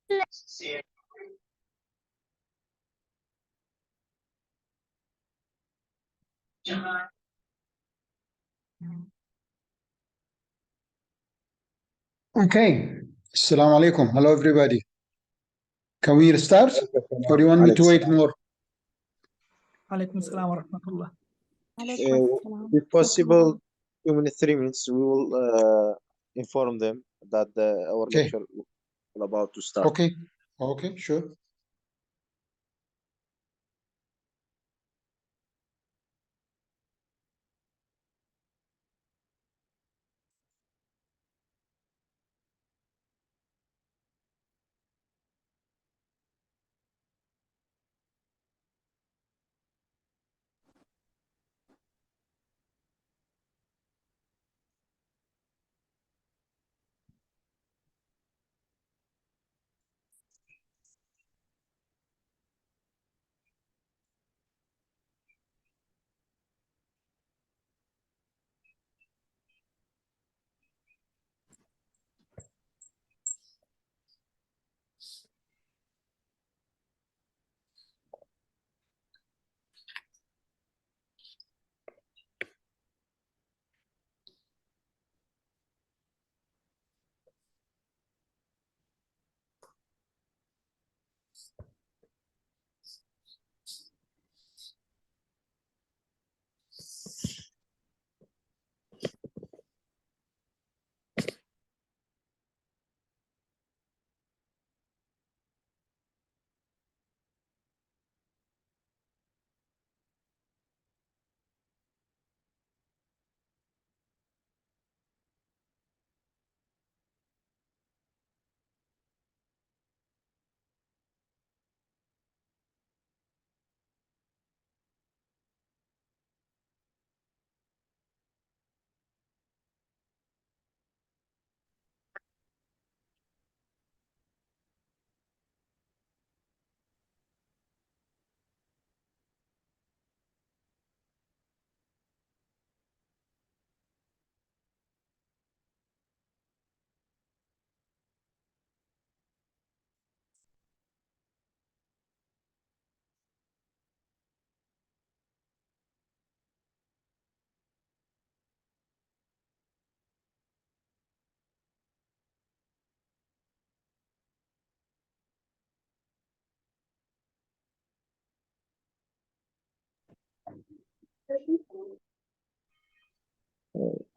Okay. Assalamu alaikum. Hello, everybody. Can we start? Or do you want me to wait more? عليكم السلام ورحمة الله. If possible, 2 minutes, 3 minutes, we will inform them that our Okay. lecture is about to start. Okay. Okay, sure.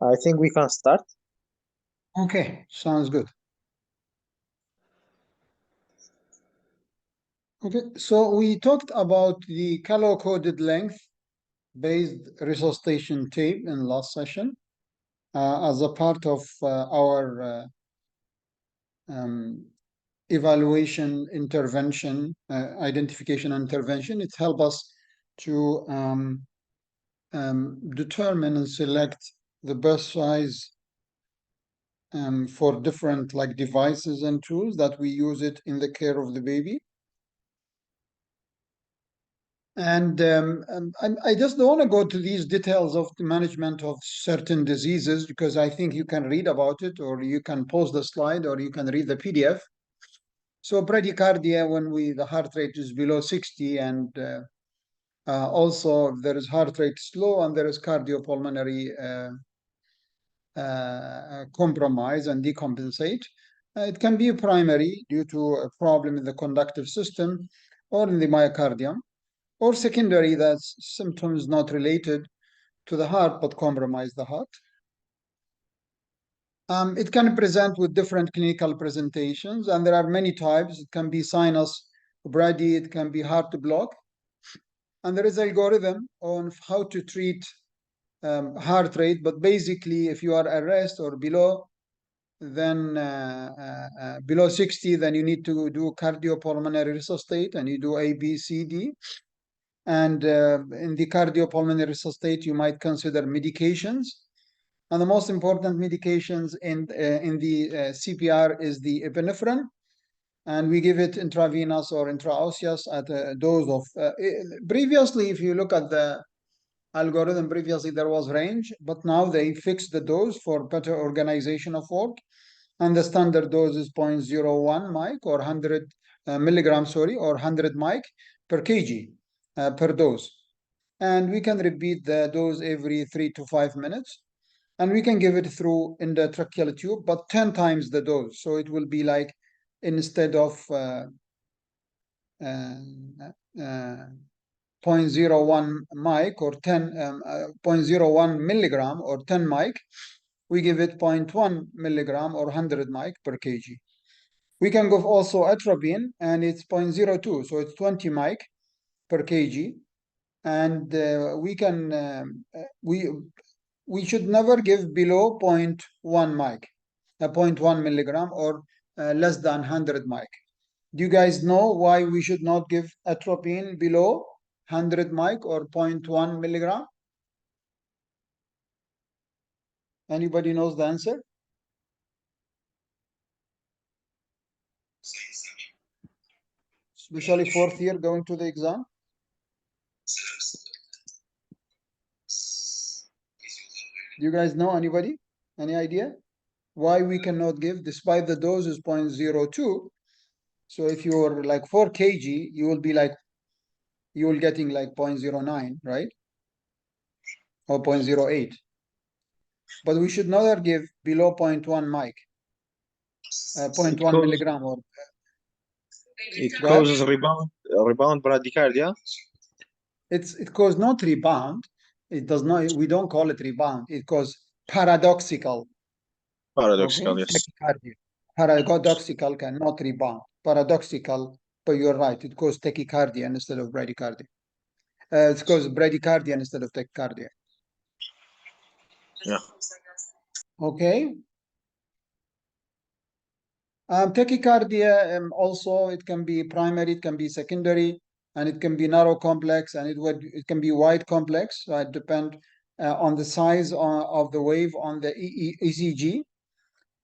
I think we can start. Okay, sounds good. Okay, so we talked about the color-coded length-based resuscitation tape in last session as a part of our evaluation intervention, identification intervention. It helps us to determine and select the best size for different devices and tools that we use it in the care of the baby. And I just don't want to go to these details of the management of certain diseases because I think you can read about it, or you can pause the slide, or you can read the PDF. So bradycardia, when the heart rate is below 60, and also there is heart rate slow, and there is cardiopulmonary compromise and decompensate. It can be primary due to a problem in the conductive system or in the myocardium, or secondary, that's symptoms not related to the heart but compromise the heart. It can present with different clinical presentations, and there are many types. It can be sinus brady, it can be heart block, and there is an algorithm on how to treat heart rate. But basically, if you are at rest or below, then below 60, then you need to do cardiopulmonary resuscitate, and you do A, B, C, D. And in the cardiopulmonary resuscitate, you might consider medications. And the most important medications in the CPR is the epinephrine. And we give it intravenous or intraosseous at a dose of, previously, if you look at the algorithm, previously there was range, but now they fixed the dose for better organization of work. and the standard dose is 0.01 mic or 100 milligram, sorry, or 100 mic per kg per dose. And we can repeat the dose every 3 to 5 minutes. And we can give it through endotracheal tube, but 10 times the dose. So it will be like, instead of 0.01 mic or 0.01 milligram or 10 mic, we give it 0.1 milligram or 100 mic per kg. We can give also atropine, and it's 0.02, so it's 20 mic per kg. And we should never give below 0.1 mic, 0.1 milligram or less than 100 mic. Do you guys know why we should not give atropine below 100 mic or 0.1 milligram? Anybody knows the answer? Especially fourth year going to the exam? Do you guys know anybody? Any idea? Why we cannot give, despite the dose is 0.02. So if you're like 4 kg, you will be like, you will getting like 0.09, right? Or 0.08. But we should never give below 0.1 mic, 0.1 milligram or. It causes rebound bradycardia. It causes not rebound. It does not. We don't call it rebound. It causes paradoxical. Paradoxical, Okay? yes. Tachycardia. Paradoxical cannot rebound. Paradoxical, but you're right. It causes tachycardia instead of bradycardia. It causes bradycardia instead of tachycardia. Yeah. Okay. Tachycardia also, it can be primary, it can be secondary, and it can be narrow complex, and it can be wide complex. So it depends on the size of the wave on the ECG.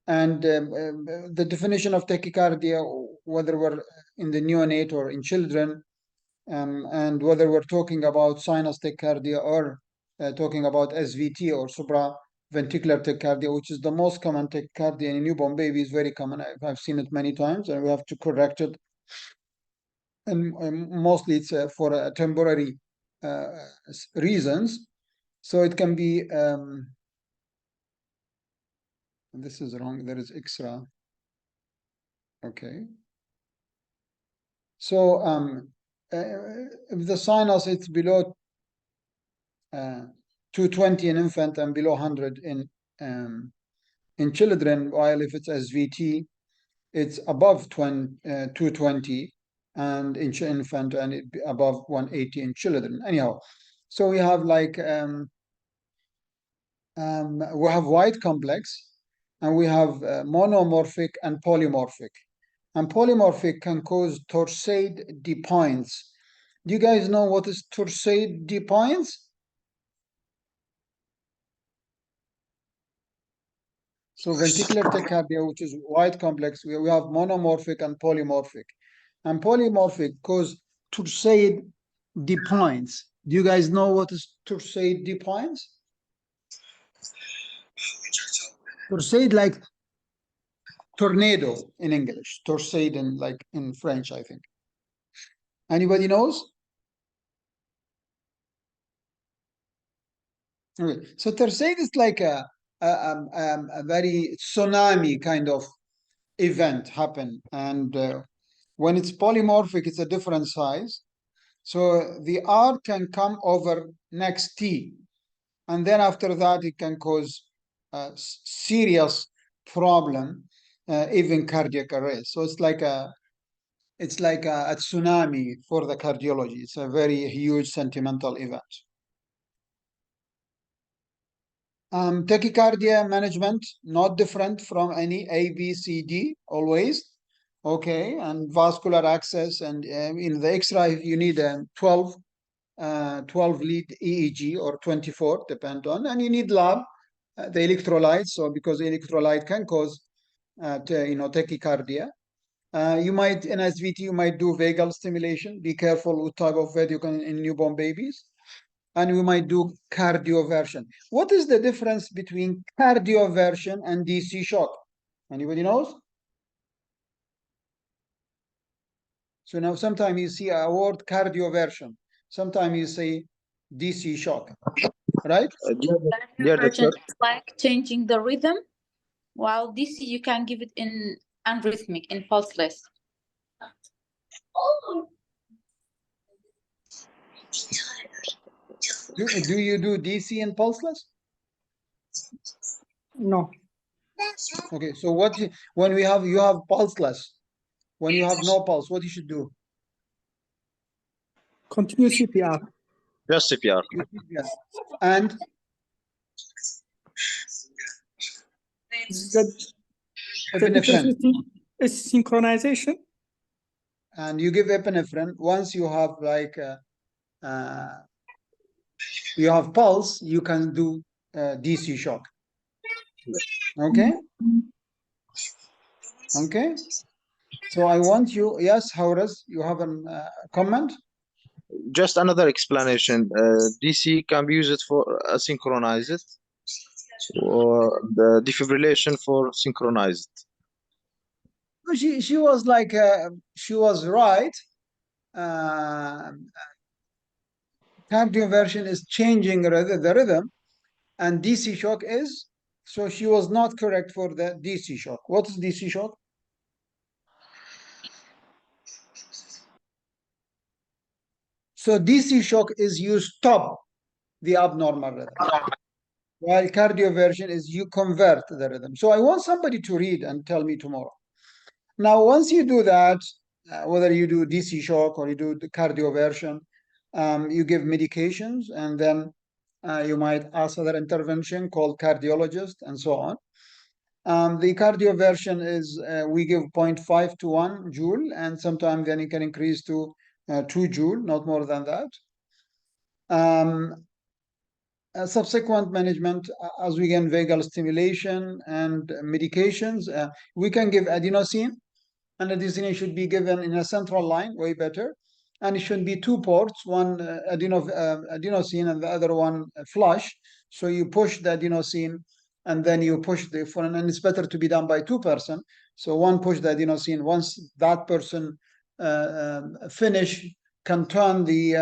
And the definition of tachycardia, whether we're in the neonate or in children, and whether we're talking about sinus tachycardia or talking about SVT or supraventricular tachycardia, which is the most common tachycardia in a newborn baby, is very common. I've seen it many times, and we have to correct it. And mostly it's for temporary reasons. So it can be, this is wrong, there is extra. Okay. So if the sinus, it's below 220 in infant and below 100 in children, while if it's SVT, it's above 220 and in infant and above 180 in children. Anyhow, so we have like we have wide complex, and we have monomorphic and polymorphic. And polymorphic can cause torsade depoints. Do you guys know what is torsade depoints? So ventricular tachycardia, which is wide complex, we have monomorphic and polymorphic. And polymorphic cause torsade depoints. Do you guys know what is torsade depoints? Torsade, like tornado in English. Torsade in like in French, I think. Anybody knows? Okay. So torsade is like a very tsunami kind of event happen, and when it's polymorphic, it's a different size. So the R can come over next T, and then after that it can cause a serious problem, even cardiac arrest. So it's like a tsunami for the cardiology. It's a very huge sentimental event. Tachycardia management, not different from any ABCD always. Okay, and vascular access, and in the X-ray you need a 12 lead EEG or 24, depend on, and you need lab, the electrolytes. So because electrolyte can cause tachycardia. You might, in SVT, you might do vagal stimulation. Be careful what type of VED you can in newborn babies. And we might do cardioversion. What is the difference between cardioversion and DC shock? Anybody knows? So now sometimes you see a word cardioversion. Sometimes you say DC shock, right? Dear doctor, It's like changing the rhythm, while DC you can give it in unrhythmic, in pulseless. Do you do DC and pulseless? No. Okay, so when you have pulseless, when you have no pulse, what you should do? Continue CPR. just CPR. Yeah. And The difference epinephrine. is synchronization. And you give epinephrine once you have like you have pulse, you can do DC shock. Okay. Okay. So I want you, yes, Hauras, you have a comment? Just another explanation. DC can be used for asynchronized, or the defibrillation for synchronized. She was like she was right. Cardioversion is changing the rhythm, and DC shock is, so she was not correct for the DC shock. What is DC shock? So DC shock is you stop the abnormal rhythm, while cardioversion is you convert the rhythm. So I want somebody to read and tell me tomorrow. Now, once you do that, whether you do DC shock or you do the cardioversion, you give medications, and then you might ask other intervention called cardiologist and so on. The cardioversion is we give 0.5 to 1 joule, and sometimes then it can increase to 2 joule, not more than that. Subsequent management, as we get vagal stimulation and medications, we can give adenosine, and adenosine should be given in a central line, way better. And it should be two ports, one adenosine and the other one flush. So you push the adenosine and then you push the phone, and it's better to be done by two person. So one push the adenosine. Once that person finish, can turn the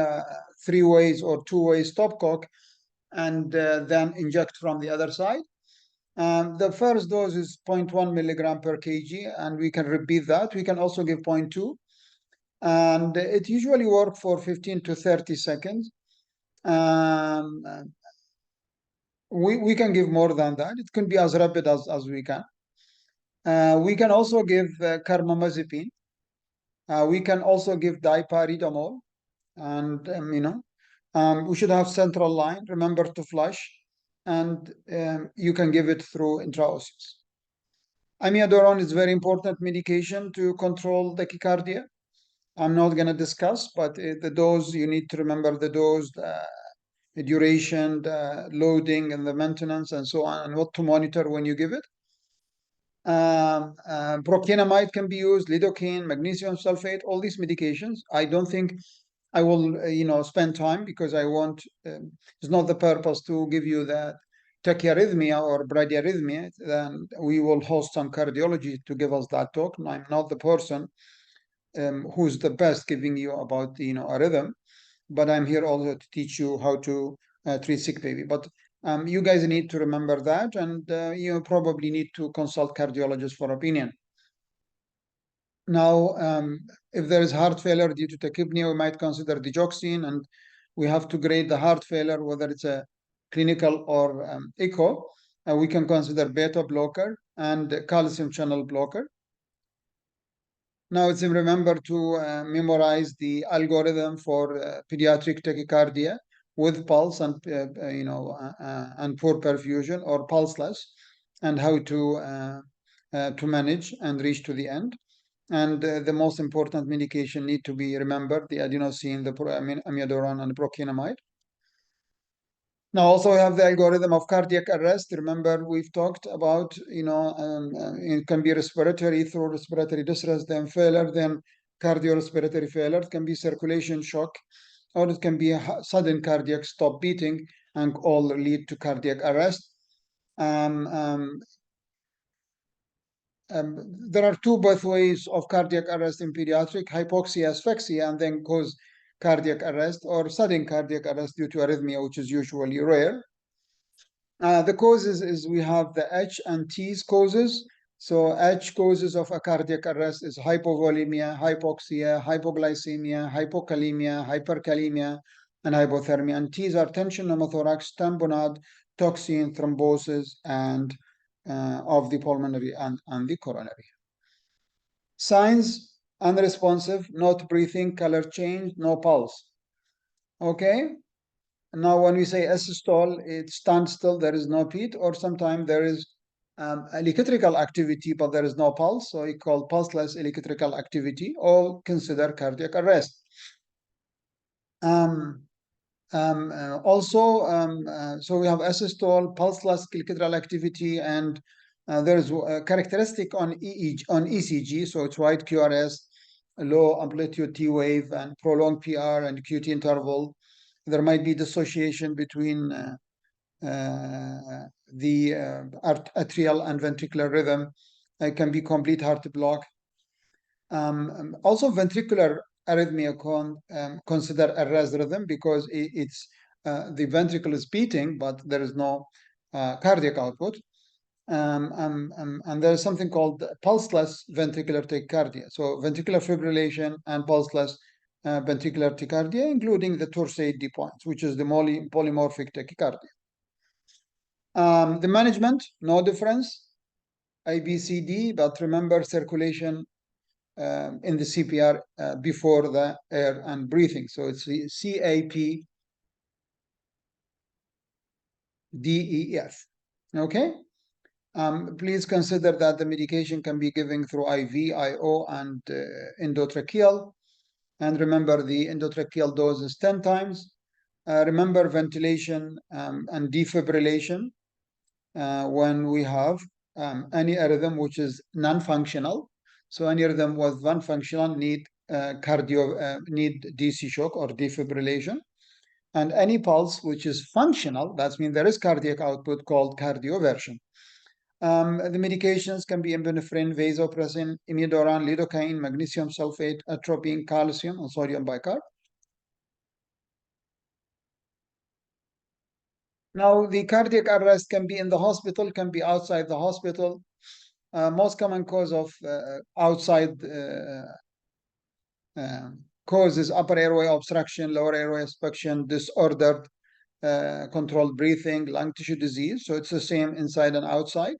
3 ways or 2-way stopcock, and then inject from the other side. The first dose is 0.1 milligram per kg, and we can repeat that. We can also give 0.2, and it usually works for 15 to 30 seconds. We can give more than that. It can be as rapid as we can. We can also give carbamazepine. We can also give dipyridamole, and we should have central line. Remember to flush, and you can give it through intraosseous. Amiodarone is very important medication to control tachycardia. I'm not going to discuss, but the dose, you need to remember the dose, the duration, the loading, and the maintenance, and so on, and what to monitor when you give it. Procainamide can be used, lidocaine, magnesium sulfate, all these medications. I don't think I will, spend time, because I want, it's not the purpose to give you that tachyarrhythmia or bradyarrhythmia. Then we will host some cardiology to give us that talk. And I'm not the person who's the best giving you about, a rhythm, but I'm here also to teach you how to treat sick baby. But you guys need to remember that, and you probably need to consult cardiologist for opinion. Now, if there is heart failure due to tachypnea, we might consider digoxin, and we have to grade the heart failure, whether it's a clinical or echo. We can consider beta blocker and calcium channel blocker. Now, it's remember to memorize the algorithm for pediatric tachycardia with pulse and and poor perfusion or pulseless, and how to manage and reach to the end. And the most important medication need to be remembered: the adenosine, the amiodarone, and procainamide. Now, also we have the algorithm of cardiac arrest. Remember, we've talked about, it can be respiratory through respiratory distress, then failure, then cardiorespiratory failure. It can be circulation shock, or it can be a sudden cardiac stop beating, and all lead to cardiac arrest. there are two pathways of cardiac arrest in pediatric: hypoxia, asphyxia, and then cause cardiac arrest, or sudden cardiac arrest due to arrhythmia, which is usually rare. The causes is we have the H and T's causes. So H causes of a cardiac arrest is hypovolemia, hypoxia, hypoglycemia, hypokalemia, hyperkalemia, and hypothermia. And T's are tension, pneumothorax, tamponade, toxin, thrombosis, and of the pulmonary and the coronary. Signs: unresponsive, not breathing, color change, no pulse. Okay. Now, when we say asystole, it stands still, there is no beat, or sometimes there is electrical activity, but there is no pulse, so we call pulseless electrical activity, all consider cardiac arrest. So we have asystole, pulseless electrical activity, and there is a characteristic on ECG, so it's wide QRS, low amplitude T wave, and prolonged PR and QT interval. There might be dissociation between the atrial and ventricular rhythm. It can be complete heart block. Also, ventricular arrhythmia consider arrest rhythm because it's the ventricle is beating, but there is no cardiac output. And there is something called pulseless ventricular tachycardia. So ventricular fibrillation and pulseless ventricular tachycardia, including the Torsades de points, which is the polymorphic tachycardia. The management, no difference, ABCD, but remember circulation in the CPR before the air and breathing. So it's the CAP, DEF. Okay. Please consider that the medication can be given through IV, IO, and endotracheal. And remember, the endotracheal dose is 10 times. Remember ventilation and defibrillation when we have any arrhythm which is non-functional. So any rhythm with one functional need need DC shock or defibrillation. And any pulse which is functional, that means there is cardiac output, called cardioversion. The medications can be epinephrine, vasopressin, imidorine, lidocaine, magnesium sulfate, atropine, calcium, and sodium bicarb. Now, the cardiac arrest can be in the hospital, can be outside the hospital. Most common cause of outside cause is upper airway obstruction, lower airway obstruction, disordered controlled breathing, lung tissue disease. So it's the same inside and outside.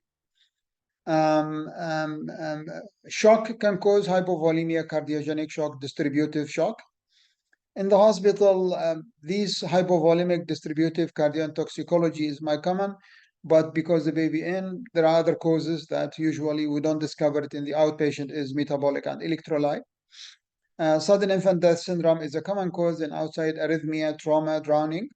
Shock can cause hypovolemia, cardiogenic shock, distributive shock. In the hospital, these hypovolemic distributive cardiotoxicology is my common, but because the baby in, there are other causes that usually we don't discover it in the outpatient, is metabolic and electrolyte. Sudden infant death syndrome is a common cause in outside arrhythmia, trauma, drowning,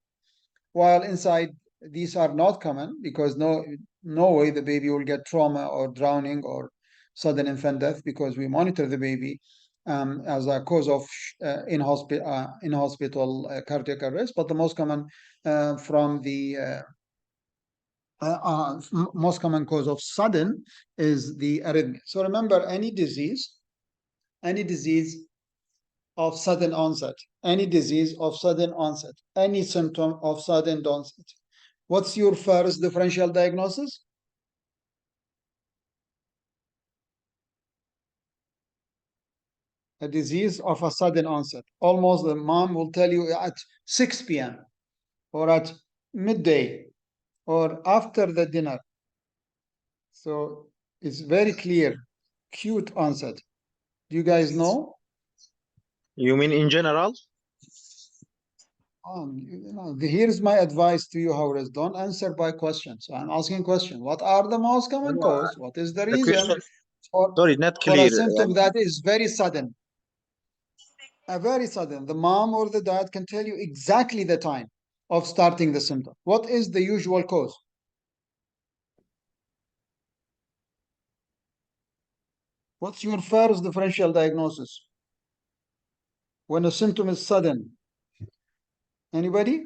while inside these are not common because no way the baby will get trauma or drowning or sudden infant death, because we monitor the baby as a cause of in-hospital cardiac arrest. But the most common most common cause of sudden is the arrhythmia. So remember, any disease of sudden onset, any disease of sudden onset, any symptom of sudden onset, what's your first differential diagnosis? A disease of a sudden onset. Almost the mom will tell you at 6 p.m. or at midday or after the dinner. So it's very clear, acute onset. Do you guys know? You mean in general? Here's my advice to you, Howard. Don't answer by questions. I'm asking question. What are the most common cause? What is the reason question, for not a clear. symptom that is very sudden? Very sudden. The mom or the dad can tell you exactly the time of starting the symptom. What is the usual cause? What's your first differential diagnosis when a symptom is sudden? Anybody?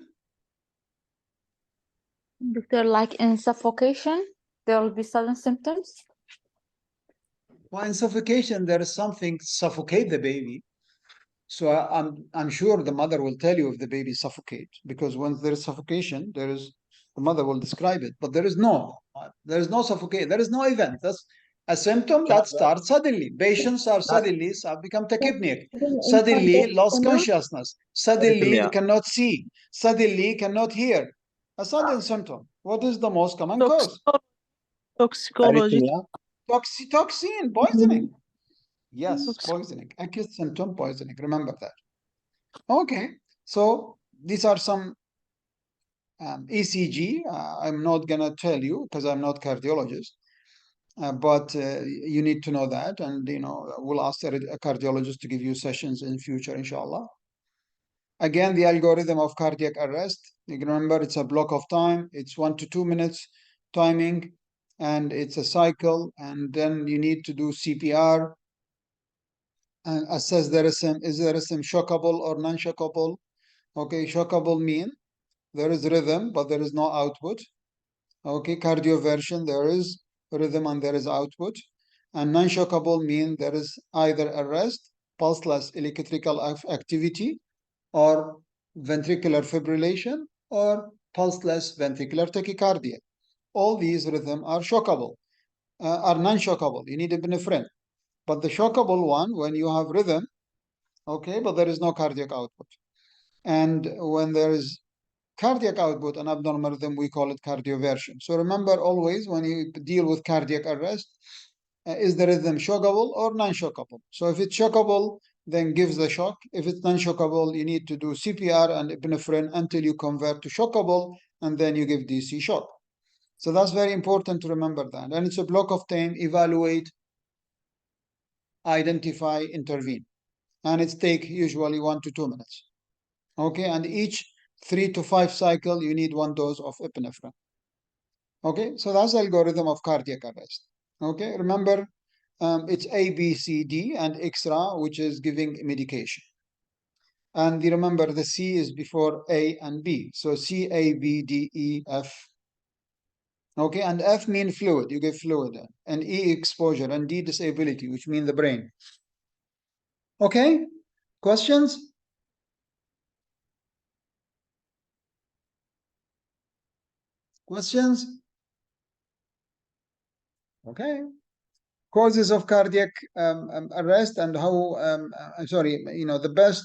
Doctor, like in suffocation, there will be sudden symptoms. Well, in suffocation, there is something suffocate the baby. So I'm sure the mother will tell you if the baby suffocates, because once there is suffocation, the mother will describe it, but there is no suffocate. There is no event. That's a symptom that starts suddenly. Patients are suddenly become tachypneic, suddenly lost consciousness, suddenly Arrhythmia. cannot see, suddenly cannot hear. A sudden symptom. What is the most common cause? Toxicology. Arrhythmia. Toxin, poisoning. Yes, Toxic- poisoning, acute symptom poisoning. Remember that. Okay, so these are some ECG. I'm not gonna tell you because I'm not cardiologist, but you need to know that, and we'll ask a cardiologist to give you sessions in future, inshallah. Again, the algorithm of cardiac arrest. You can remember it's a block of time. It's 1 to 2 minutes timing, and it's a cycle, and then you need to do CPR and assess the rhythm. Is the rhythm shockable or non-shockable? Okay, shockable mean there is rhythm, but there is no output. Okay, cardioversion, there is rhythm and there is output. And non-shockable mean there is either arrest, pulseless electrical activity, or ventricular fibrillation, or pulseless ventricular tachycardia. All these rhythm are shockable, are non-shockable. You need epinephrine. But the shockable one, when you have rhythm, okay, but there is no cardiac output. And when there is cardiac output and abnormal rhythm, we call it cardioversion. So remember always when you deal with cardiac arrest, is the rhythm shockable or non-shockable? So if it's shockable, then gives the shock. If it's non-shockable, you need to do CPR and epinephrine until you convert to shockable, and then you give DC shock. So that's very important to remember that. And it's a block of time, evaluate, identify, intervene. And it's take usually 1 to 2 minutes. Okay, and each 3 to 5 cycle, you need 1 dose of epinephrine. Okay, so that's the algorithm of cardiac arrest. Okay, remember, it's A, B, C, D, and extra, which is giving medication. And you remember the C is before A and B. So C, A, B, D, E, F. Okay, and F mean fluid, you give fluid, and E exposure, and D disability, which mean the brain. Okay, questions? Questions? Okay. Causes of cardiac arrest and how, sorry, the best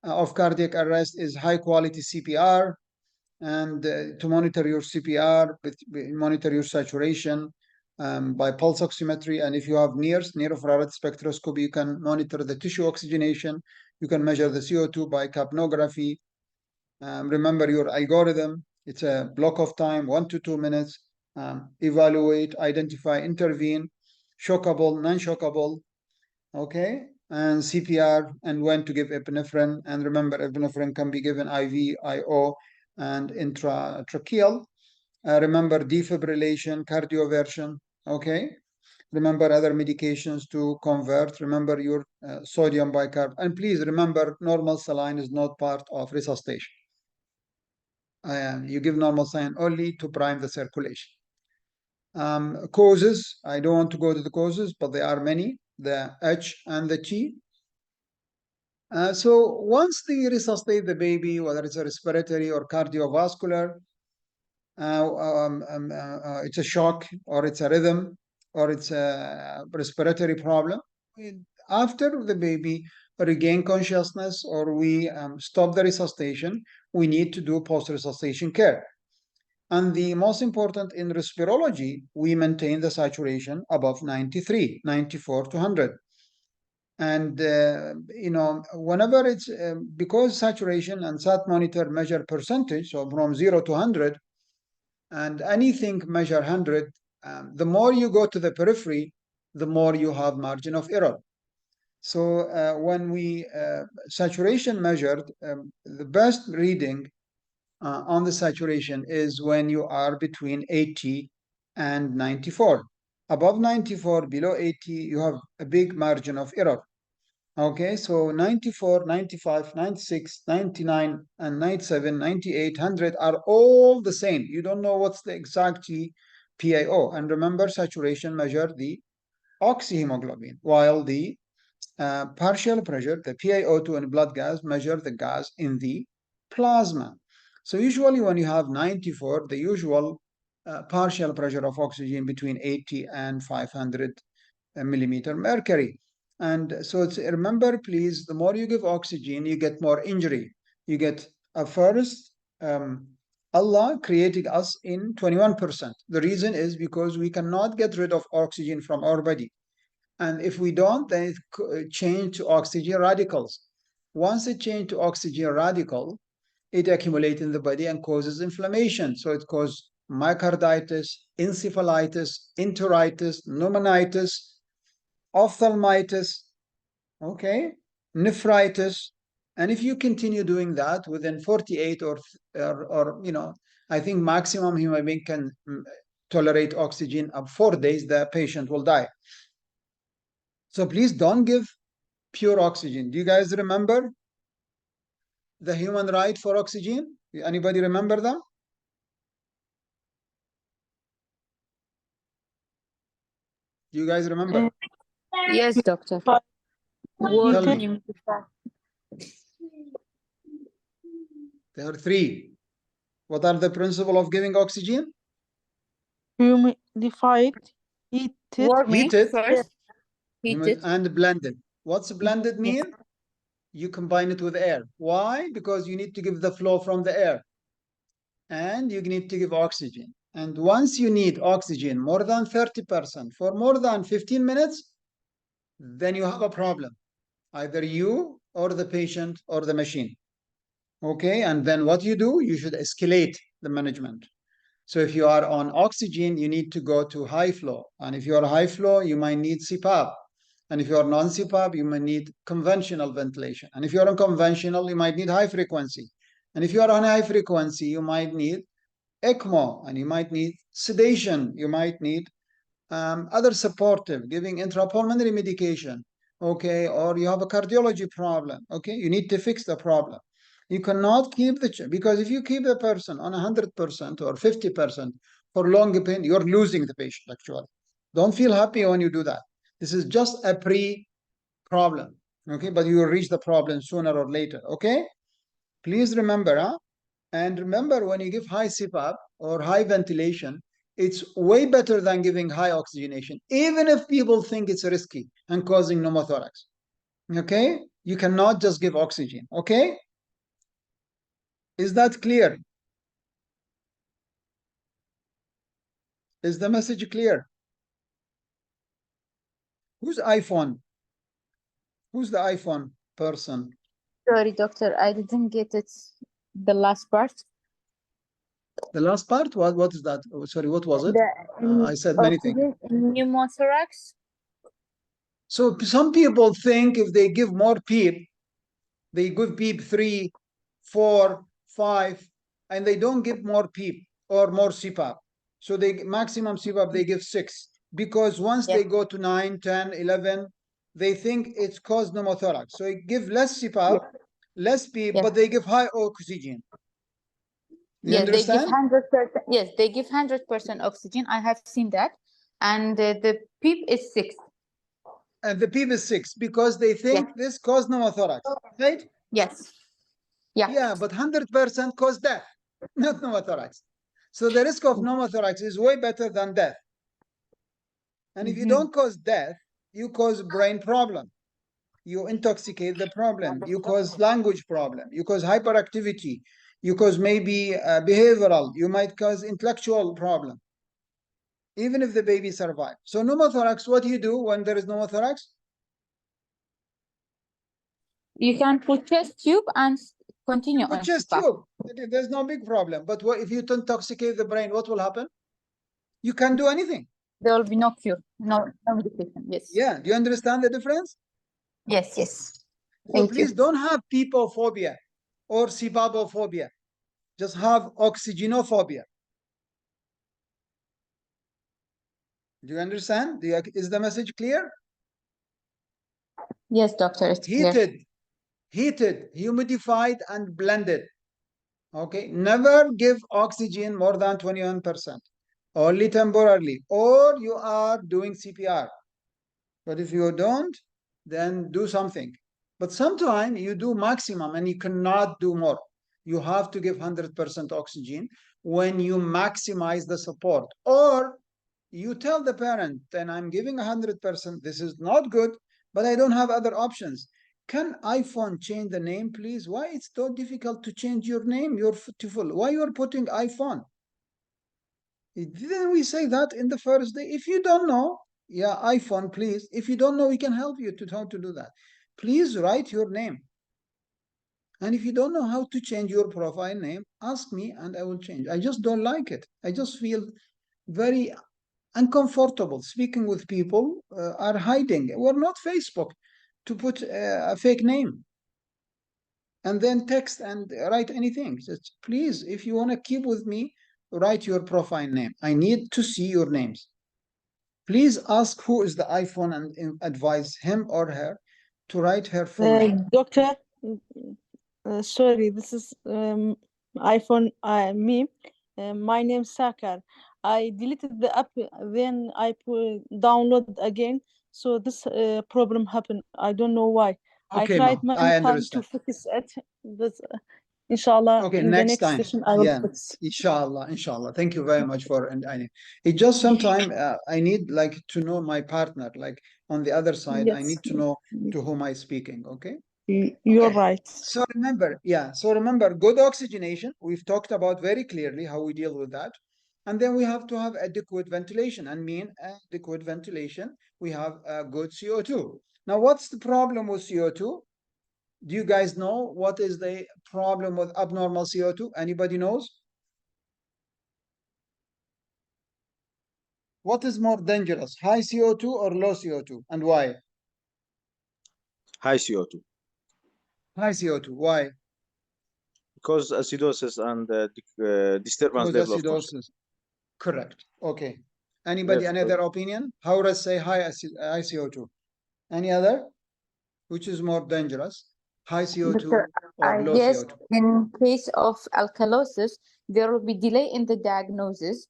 of cardiac arrest is high quality CPR, and to monitor your CPR, monitor your saturation by pulse oximetry. And if you have NIRS, near infrared spectroscopy, you can monitor the tissue oxygenation. You can measure the CO2 by capnography. Remember your algorithm. It's a block of time, 1 to 2 minutes. Evaluate, identify, intervene, shockable, non-shockable, okay, and CPR, and when to give epinephrine. And remember, epinephrine can be given IV, IO, and intratracheal. Remember defibrillation, cardioversion, okay. Remember other medications to convert. Remember your sodium bicarb. And please remember, normal saline is not part of resuscitation. You give normal saline only to prime the circulation. Causes, I don't want to go to the causes, but there are many, the H and the T. So once they resuscitate the baby, whether it's a respiratory or cardiovascular, it's a shock, or it's a rhythm, or it's a respiratory problem. After the baby regain consciousness, or we stop the resuscitation, we need to do post-resuscitation care. And the most important in respirology, we maintain the saturation above 93, 94 to 100. And, whenever it's, because saturation and sat monitor measure percentage, so from 0 to 100, and anything measure 100, the more you go to the periphery, the more you have margin of error. So when we saturation measured, the best reading on the saturation is when you are between 80 and 94. Above 94, below 80, you have a big margin of error. Okay, so 94, 95, 96, 99, and 97, 98, 100 are all the same. You don't know what's the exact PaO. And remember, saturation measure the oxyhemoglobin, while the partial pressure, the PiO2 and blood gas, measure the gas in the plasma. So usually when you have 94, the usual partial pressure of oxygen between 80 and 500 millimeter mercury. And so remember, please, the more you give oxygen, you get more injury. You get first, Allah created us in 21%. The reason is because we cannot get rid of oxygen from our body. And if we don't, then it change to oxygen radicals. Once it changes to oxygen radical, it accumulates in the body and causes inflammation. So it causes myocarditis, encephalitis, enteritis, pneumonitis, ophthalmitis, okay, nephritis. And if you continue doing that within 48 or you know, I think maximum human being can tolerate oxygen of 4 days, the patient will die. So please don't give pure oxygen. Do you guys remember the human right for oxygen? Anybody remember that? Do you guys remember? Yes, doctor. But Tell me. Humidifier. There are 3. What are the principle of giving oxygen? humidified, heated, Warming Heated. first. Heated. And blended. What's blended mean? You combine it with air. Why? Because you need to give the flow from the air. And you need to give oxygen. And once you need oxygen more than 30% for more than 15 minutes, then you have a problem. Either you or the patient or the machine. Okay, and then what you do, you should escalate the management. So if you are on oxygen, you need to go to high flow. And if you are high flow, you might need CPAP. And if you are non-CPAP, you might need conventional ventilation. And if you are unconventional, you might need high frequency. And if you are on high frequency, you might need ECMO, and you might need sedation. You might need other supportive, giving intrapulmonary medication, okay? Or you have a cardiology problem, okay? You need to fix the problem. You cannot keep because if you keep the person on 100% or 50% for long pain, you're losing the patient, actually. Don't feel happy when you do that. This is just a pre-problem, okay? But you will reach the problem sooner or later, okay? Please remember, huh? And remember, when you give high CPAP or high ventilation, it's way better than giving high oxygenation, even if people think it's risky and causing pneumothorax, okay? You cannot just give oxygen, okay? Is that clear? Is the message clear? Who's iPhone? Who's the iPhone person? Sorry, doctor, I didn't get it. The last part. The last part? What is that? Oh, sorry, what was it? I said many things. Pneumothorax. So some people think if they give more PEEP, they give PEEP 3, 4, 5, and they don't give more PEEP or more CPAP. So they maximum CPAP, they give 6. Because once they go to 9, 10, 11, they think it's caused pneumothorax. So they give less CPAP, less PEEP, but they give high oxygen. You understand? They give 100%. Yes, they give 100% oxygen. I have seen that, and the PEEP is 6. And the PEEP is 6 because they think this caused pneumothorax, right? Yes. Yeah. Yeah, but 100% cause death, not pneumothorax. So the risk of pneumothorax is way better than death. And if you don't cause death, you cause brain problem. You intoxicate the problem. You cause language problem. You cause hyperactivity. You cause maybe behavioral. You might cause intellectual problem, even if the baby survives. So pneumothorax, what do you do when there is pneumothorax? You can put chest tube and continue on Chest CPAP. tube. There's no big problem. But what if you intoxicate the brain? What will happen? You can't do anything. There will be no cure, no medication. Yes. Yeah. Do you understand the difference? Yes. Yes. So please don't have peepophobia or CPAPophobia. Just have oxygenophobia. Do you understand? Is the message clear? Yes, doctor. It's clear. Heated, humidified, and blended. Okay. Never give oxygen more than 21%. Only temporarily. Or you are doing CPR. But if you don't, then do something. But sometimes you do maximum and you cannot do more. You have to give 100% oxygen when you maximize the support. Or you tell the parent, then I'm giving 100%, this is not good, but I don't have other options. Can iPhone change the name, please? Why it's so difficult to change your name? You're beautiful. Why you're putting iPhone? Didn't we say that in the first day? If you don't know, yeah, iPhone, please. If you don't know, we can help you to how to do that. Please write your name. And if you don't know how to change your profile name, ask me and I will change. I just don't like it. I just feel very uncomfortable speaking with people are hiding. We're not Facebook to put a fake name and then text and write anything. Just, please, if you want to keep with me, write your profile name. I need to see your names. Please ask who is the iPhone and advise him or her to write her full name. Doctor, sorry, this is iPhone me. My name is Sakar. I deleted the app, then I download again. So this problem happened. I don't know why. Okay, I tried Ma, many I times to understand. fix it. But inshallah, Okay, in the next next time. session, I will Yeah, fix. inshallah, inshallah. Thank you very much for, and it just sometime I need like to know my partner, like on the other side, I Yes, need to know to whom I speaking, okay? you're Okay. right. So remember, yeah, so remember good oxygenation, we've talked about very clearly how we deal with that. And then we have to have adequate ventilation, and mean adequate ventilation, we have a good CO2. Now, what's the problem with CO2? Do you guys know what is the problem with abnormal CO2? Anybody knows? What is more dangerous, high CO2 or low CO2, and why? High CO2 High CO2, why? because acidosis and disturbance Because level of consciousness. acidosis. Correct. Okay. Anybody, Yes, another opinion? How does say high CO2? Any other? Which is more dangerous, high CO2 Doctor, or I low guess CO2? in case of alkalosis, there will be delay in the diagnosis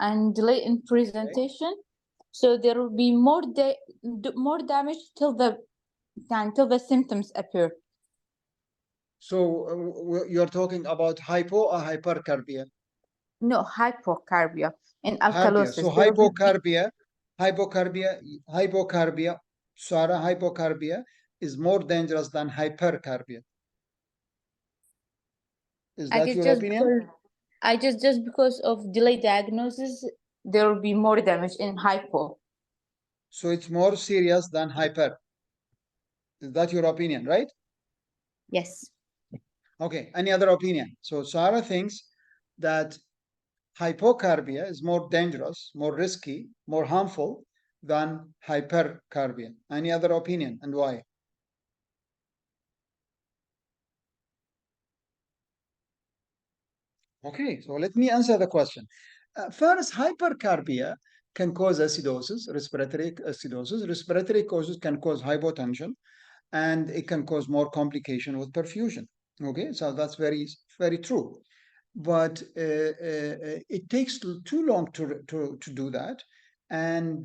and delay in presentation. So there will be more damage till the symptoms appear. So you're talking about hypo or hypercarbia? No, hypocarbia in Hypocarbia. So alkalosis. There will be hypocarbia, Sarah, hypocarbia is more dangerous than hypercarbia. Is I that guess your just opinion? because just because of delayed diagnosis, there will be more damage in hypo. So it's more serious than hyper. Is that your opinion, right? Yes. Okay, any other opinion? So Sarah thinks that hypocarbia is more dangerous, more risky, more harmful than hypercarbia. Any other opinion, and why? Okay, so let me answer the question. First, hypercarbia can cause acidosis, respiratory acidosis. Respiratory causes can cause hypotension, and it can cause more complication with perfusion. Okay, so that's very, very true. But it takes too long to do that, and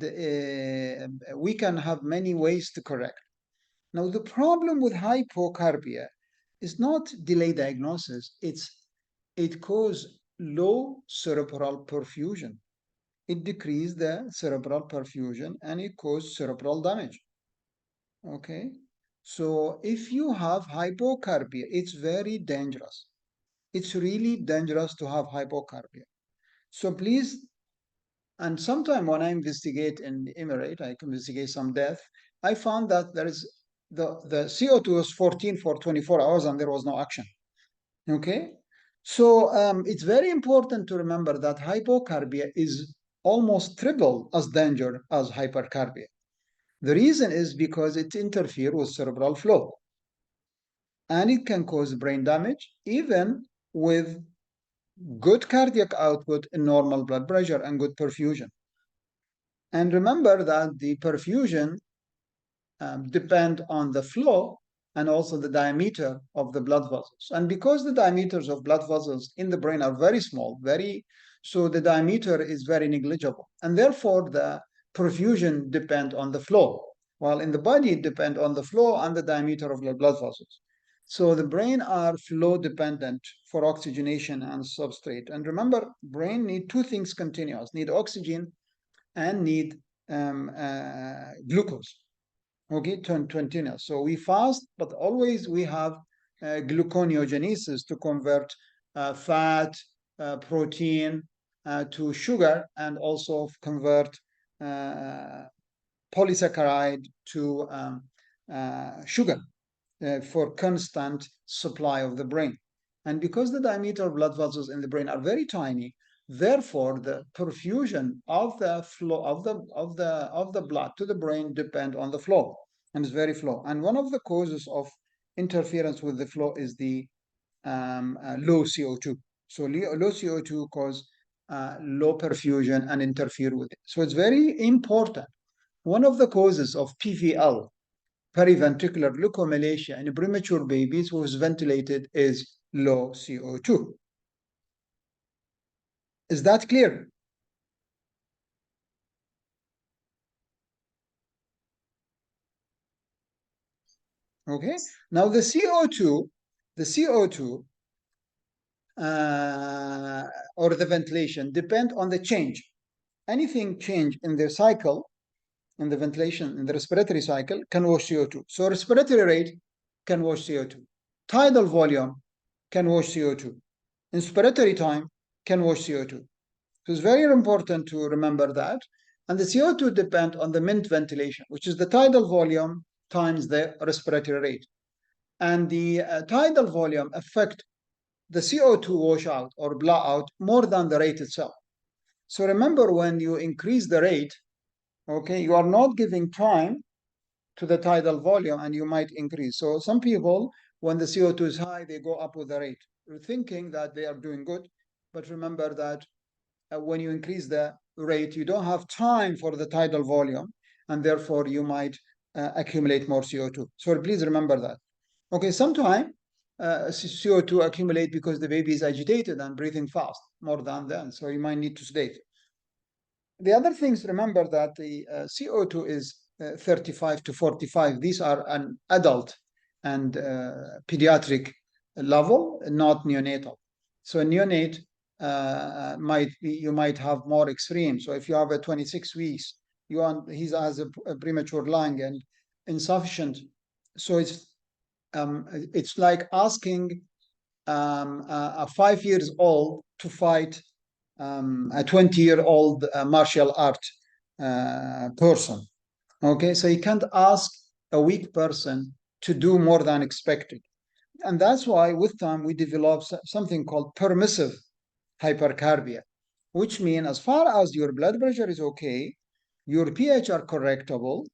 we can have many ways to correct. Now, the problem with hypocarbia is not delay diagnosis, it causes low cerebral perfusion. It decreases the cerebral perfusion and it causes cerebral damage. Okay, so if you have hypocarbia, it's very dangerous. It's really dangerous to have hypocarbia. So please, and sometime when I investigate in the Emirate, I investigate some death, I found that there is the CO2 was 14 for 24 hours and there was no action. Okay, so it's very important to remember that hypocarbia is almost triple as danger as hypercarbia. The reason is because it interferes with cerebral flow and it can cause brain damage even with good cardiac output and normal blood pressure and good perfusion. And remember that the perfusion depend on the flow and also the diameter of the blood vessels. And because the diameters of blood vessels in the brain are very small, so the diameter is very negligible. And therefore, the perfusion depend on the flow, while in the body it depend on the flow and the diameter of the blood vessels. So the brain are flow dependent for oxygenation and substrate. And remember, brain need two things continuous, need oxygen and need glucose. Okay, continuous. So we fast, but always we have gluconeogenesis to convert fat, protein to sugar, and also convert polysaccharide to sugar for constant supply of the brain. And because the diameter of blood vessels in the brain are very tiny, therefore the perfusion of the flow of the blood to the brain depend on the flow, and it's very flow. And one of the causes of interference with the flow is the low CO2. So low CO2 cause low perfusion and interfere with it. So it's very important. One of the causes of PVL, periventricular leukomalacia, in premature babies who is ventilated is low CO2. Is that clear? Okay. Now the CO2 or the ventilation depend on the change. Anything change in the cycle, in the ventilation, in the respiratory cycle, can wash CO2. So respiratory rate can wash CO2. Tidal volume can wash CO2. Inspiratory time can wash CO2. So it's very important to remember that. And the CO2 depend on the MINT ventilation, which is the tidal volume times the respiratory rate. And the tidal volume affect the CO2 washout or blowout more than the rate itself. So remember, when you increase the rate, okay, you are not giving time to the tidal volume and you might increase. So some people, when the CO2 is high, they go up with the rate, thinking that they are doing good. But remember that when you increase the rate, you don't have time for the tidal volume, and therefore you might accumulate more CO2. So please remember that. Okay, sometimes CO2 accumulate because the baby is agitated and breathing fast more than then, so you might need to sedate. The other things, remember that the CO2 is 35 to 45. These are an adult and pediatric level, not neonatal. So a neonate you might have more extreme. So if you have a 26 weeks, he has a premature lung and insufficient. So it's like asking a 5 years old to fight a 20-year-old martial art person. Okay, so you can't ask a weak person to do more than expected. And that's why with time we develop something called permissive hypercarbia, which means as far as your blood pressure is okay, your pH are correctable,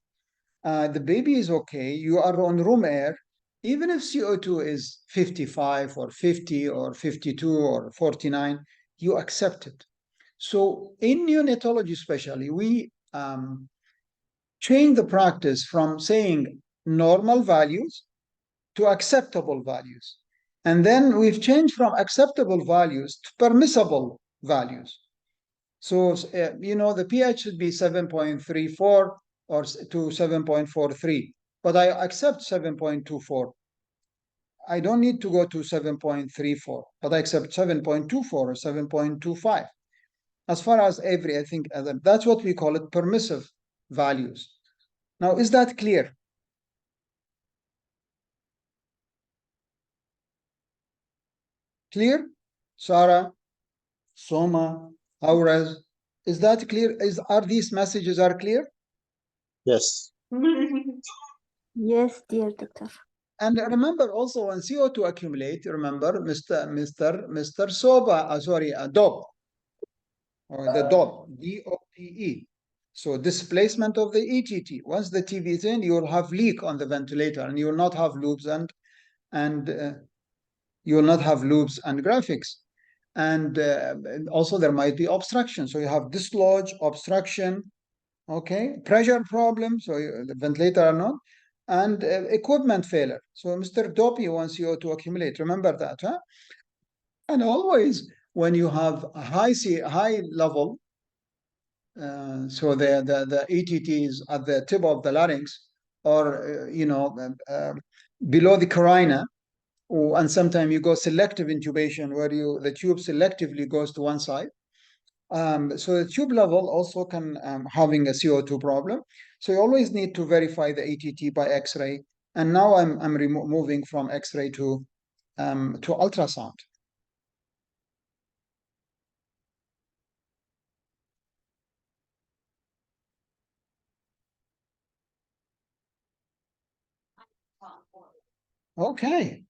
the baby is okay, you are on room air, even if CO2 is 55 or 50 or 52 or 49, you accept it. So in neonatology especially, we change the practice from saying normal values to acceptable values. And then we've changed from acceptable values to permissible values. So, the pH should be 7.34 or to 7.43, but I accept 7.24. I don't need to go to 7.34, but I accept 7.24 or 7.25. As far as I think that's what we call it permissive values. Now, is that clear? Clear? Sarah, Soma, Auraz, is that clear? Are these messages are clear? Yes. Yes, dear doctor. And remember also when CO2 accumulate, remember Mr. Soba, DOP, or the DOP, D-O-P-E. So displacement of the ETT. Once the TV is in, you will have leak on the ventilator, and you will not have loops and you will not have loops and graphics. And also there might be obstruction. So you have dislodge, obstruction, okay, pressure problem. So the ventilator are not, and equipment failure. So Mr. Dopey wants you to accumulate. Remember that, huh? And always when you have a high level So the ETT is at the tip of the larynx, or below the carina, and sometimes you go selective intubation where the tube selectively goes to one side. So the tube level also can having a CO2 problem. So you always need to verify the ETT by X-ray. And now I'm moving from X-ray to ultrasound. Okay.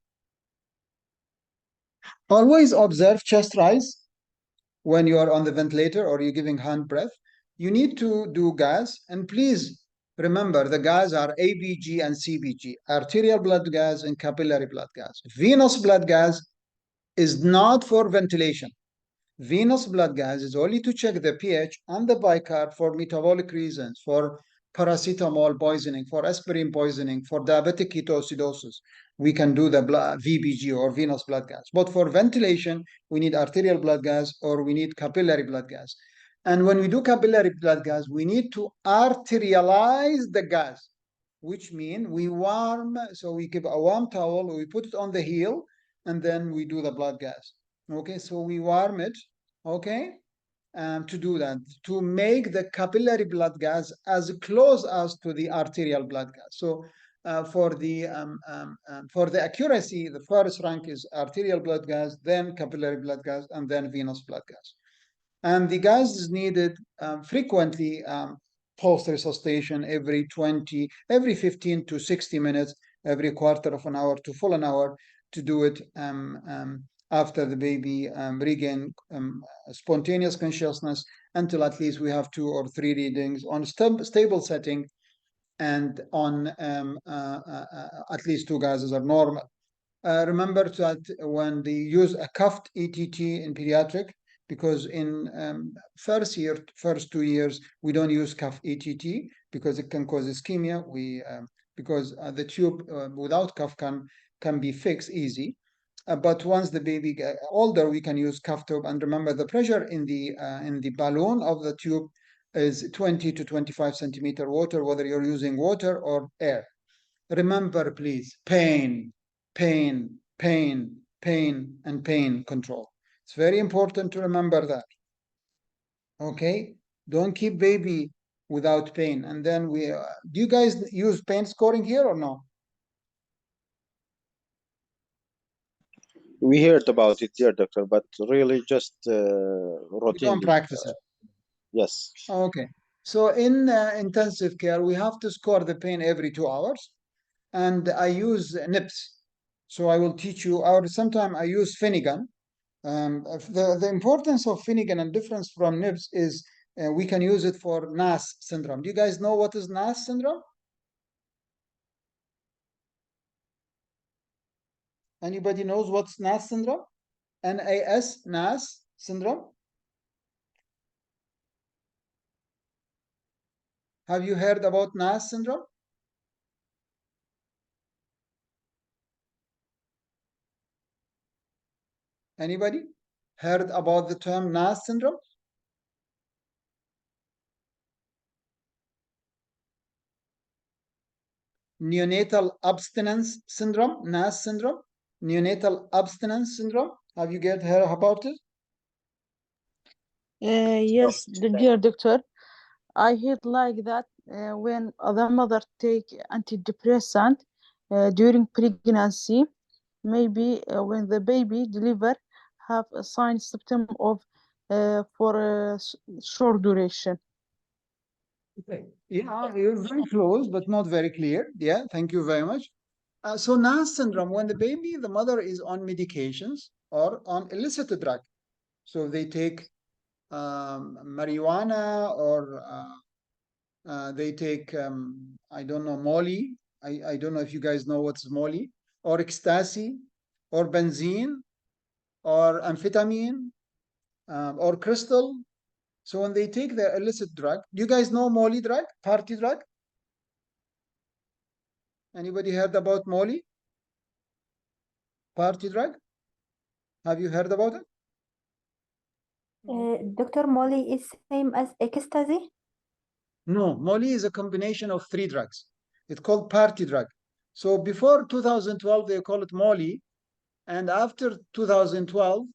Always observe chest rise when you are on the ventilator or you're giving hand breath. You need to do gas, and please remember the gas are ABG and CBG, arterial blood gas and capillary blood gas. Venous blood gas is not for ventilation. Venous blood gas is only to check the pH and the bicarb for metabolic reasons, for paracetamol poisoning, for aspirin poisoning, for diabetic ketoacidosis. We can do the VBG or venous blood gas. But for ventilation, we need arterial blood gas or we need capillary blood gas. And when we do capillary blood gas, we need to arterialize the gas, which means we warm, so we give a warm towel, we put it on the heel, and then we do the blood gas. Okay, so we warm it, okay, to do that, to make the capillary blood gas as close as to the arterial blood gas. So for the accuracy, the first rank is arterial blood gas, then capillary blood gas, and then venous blood gas. And the gas is needed frequently, post-resuscitation every 15 to 60 minutes, every quarter of an hour to full an hour, to do it after the baby regain spontaneous consciousness, until at least we have 2 or 3 readings on stable setting, and on at least 2 gases are normal. Remember that when they use a cuffed ETT in pediatric, because in first 2 years, we don't use cuff ETT because it can cause ischemia. Because the tube without cuff can be fixed easy. But once the baby gets older, we can use cuff tube. And remember, the pressure in the balloon of the tube is 20 to 25 centimeter water, whether you're using water or air. Remember, please, pain, pain, pain, pain, and pain control. It's very important to remember that. Okay? Don't keep baby without pain. And then do you guys use pain scoring here or no? We heard about it, dear doctor, but really just We routinely. don't practice it. Yes. Okay. So in intensive care, we have to score the pain every 2 hours. And I use NIPS. So I will teach you, or sometimes I use Finnegan. The importance of Finnegan and difference from NIPS is we can use it for NAS syndrome. Do you guys know what is NAS syndrome? Anybody knows what's NAS syndrome? NAS syndrome? Have you heard about NAS syndrome? Anybody heard about the term NAS syndrome? Neonatal abstinence syndrome, NAS syndrome, neonatal abstinence syndrome. Have you heard about it? Yes, dear doctor. I heard like that when the mother take antidepressant during pregnancy, maybe when the baby deliver, have a sign symptom of for a short duration. Okay. Yeah, you're very close, but not very clear. Yeah, thank you very much. So NAS syndrome, when the mother is on medications or on illicit drug. So they take marijuana, or they take, I don't know, Molly. I don't know if you guys know what's Molly, or ecstasy, or benzene, or amphetamine, or crystal. So when they take the illicit drug, do you guys know Molly drug, party drug? Anybody heard about Molly? Party drug? Have you heard about it? Dr. Molly is same as ecstasy? No, Molly is a combination of 3 drugs. It's called party drug. So before 2012, they call it Molly, and after 2012,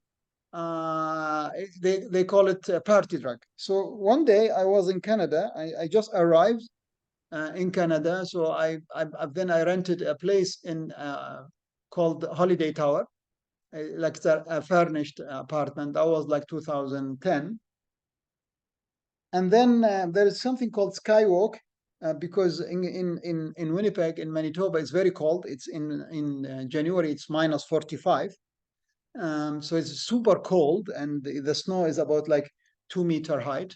they call it a party drug. So one day I was in Canada. I just arrived in Canada. So then I rented a place in called Holiday Tower, like a furnished apartment. That was like 2010. And then there is something called Skywalk, because in Winnipeg, in Manitoba, it's very cold. It's in January, it's minus 45. So it's super cold, and the snow is about like 2-meter height.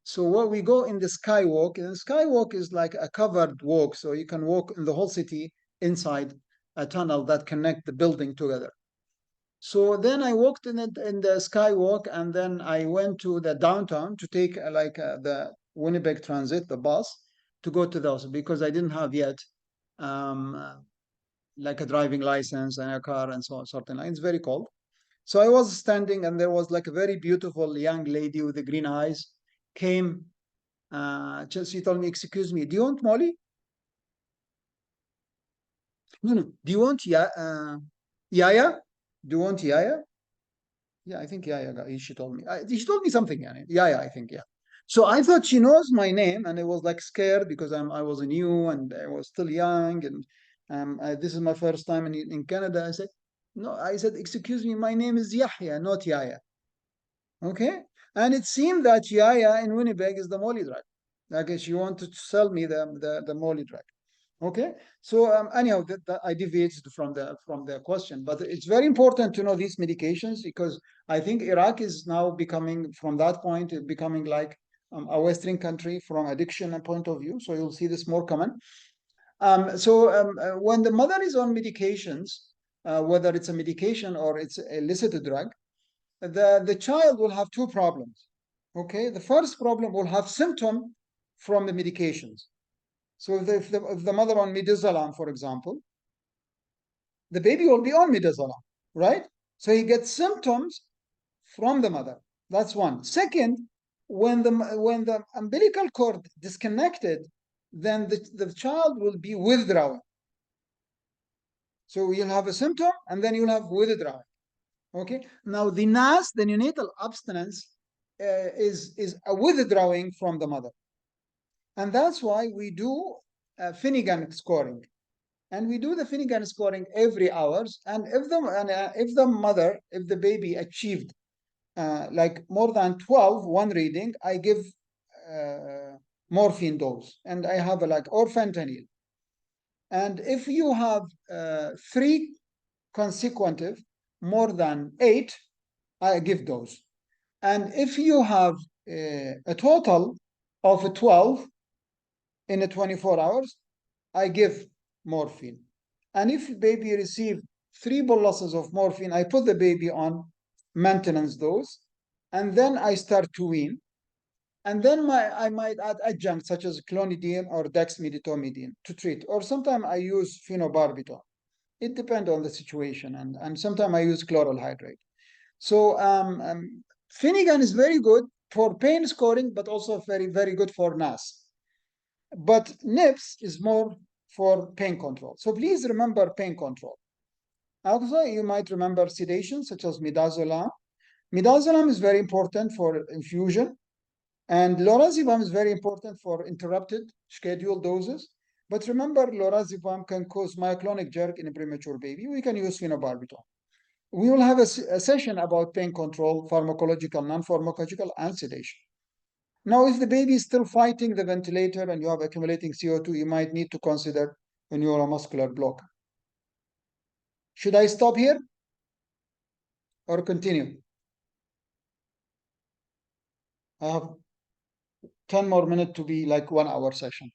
So what we go in the Skywalk, and the Skywalk is like a covered walk, so you can walk in the whole city inside a tunnel that connect the building together. So then I walked in the Skywalk, and then I went to the downtown to take the Winnipeg Transit, the bus, to go to those, because I didn't have yet like a driving license and a car and so on, something like. It's very cold. So I was standing, and there was like a very beautiful young lady with the green eyes came. She told me, "Excuse me, do you want Molly?" No. Do you want Yaya? Do you want Yaya? Yeah, I think Yaya. She told me. She told me something. Yaya, I think. Yeah. So I thought she knows my name, and I was like scared because I was new and I was still young, and this is my first time in Canada. I said, "No," I said, "Excuse me, my name is Yahya, not Yaya." Okay, and it seemed that Yaya in Winnipeg is the Molly drug. Like she wanted to sell me the Molly drug. Okay, so anyhow, I deviated from the question, but it's very important to know these medications, because I think Iraq is now becoming, from that point, becoming like a Western country from addiction point of view. So you'll see this more common. When the mother is on medications, whether it's a medication or it's a illicit drug, the child will have 2 problems. Okay, the first problem will have symptom from the medications. So if the mother on midazolam, for example, the baby will be on midazolam, right? So he gets symptoms from the mother. That's one. Second, when the umbilical cord disconnected, then the child will be withdrawing. So you'll have a symptom, and then you'll have withdrawing. Okay. Now the NAS, the neonatal abstinence, is a withdrawing from the mother, and that's why we do Finnegan scoring, and we do the Finnegan scoring every hours. And if the baby achieved like more than 12 one reading, I give morphine dose, and I have or fentanyl. And if you have 3 consecutive more than 8, I give those. And if you have a total of 12 in 24 hours, I give morphine. And if baby receive 3 boluses of morphine, I put the baby on maintenance dose, and then I start to wean. And then I might add adjunct such as clonidine or dexmedetomidine to treat, or sometimes I use phenobarbital. It depends on the situation, and sometimes I use chloral hydrate. So Finnegan is very good for pain scoring, but also very, very good for NAS. But NIPS is more for pain control. So please remember pain control. Also, you might remember sedation, such as midazolam. Midazolam is very important for infusion, and lorazepam is very important for interrupted scheduled doses. But remember, lorazepam can cause myoclonic jerk in a premature baby. We can use phenobarbital. We will have a session about pain control, pharmacological, non-pharmacological, and sedation. Now, if the baby is still fighting the ventilator and you have accumulating CO2, you might need to consider a neuromuscular blocker. Should I stop here or continue? I have 10 more minutes to be like 1 hour session.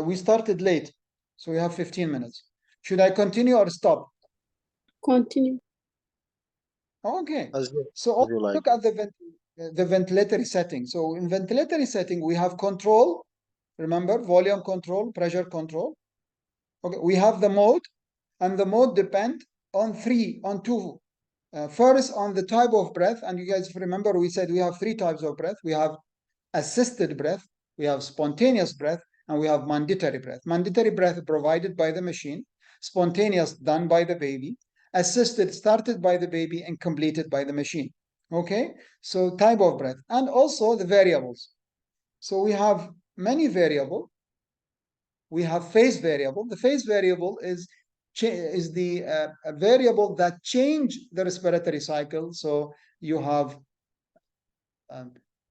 We started late, so we have 15 minutes. Should I continue or stop? Continue. Okay. As you, So as you like. look at the ventilatory setting. So in ventilatory setting, we have control. Remember, volume control, pressure control. Okay, we have the mode, and the mode depend on 2 First, on the type of breath, and you guys remember we said we have 3 types of breath. We have assisted breath, we have spontaneous breath, and we have mandatory breath. Mandatory breath provided by the machine, spontaneous done by the baby, assisted started by the baby and completed by the machine. Okay, so type of breath, and also the variables. So we have many variables. We have phase variable. The phase variable is the variable that change the respiratory cycle. So you have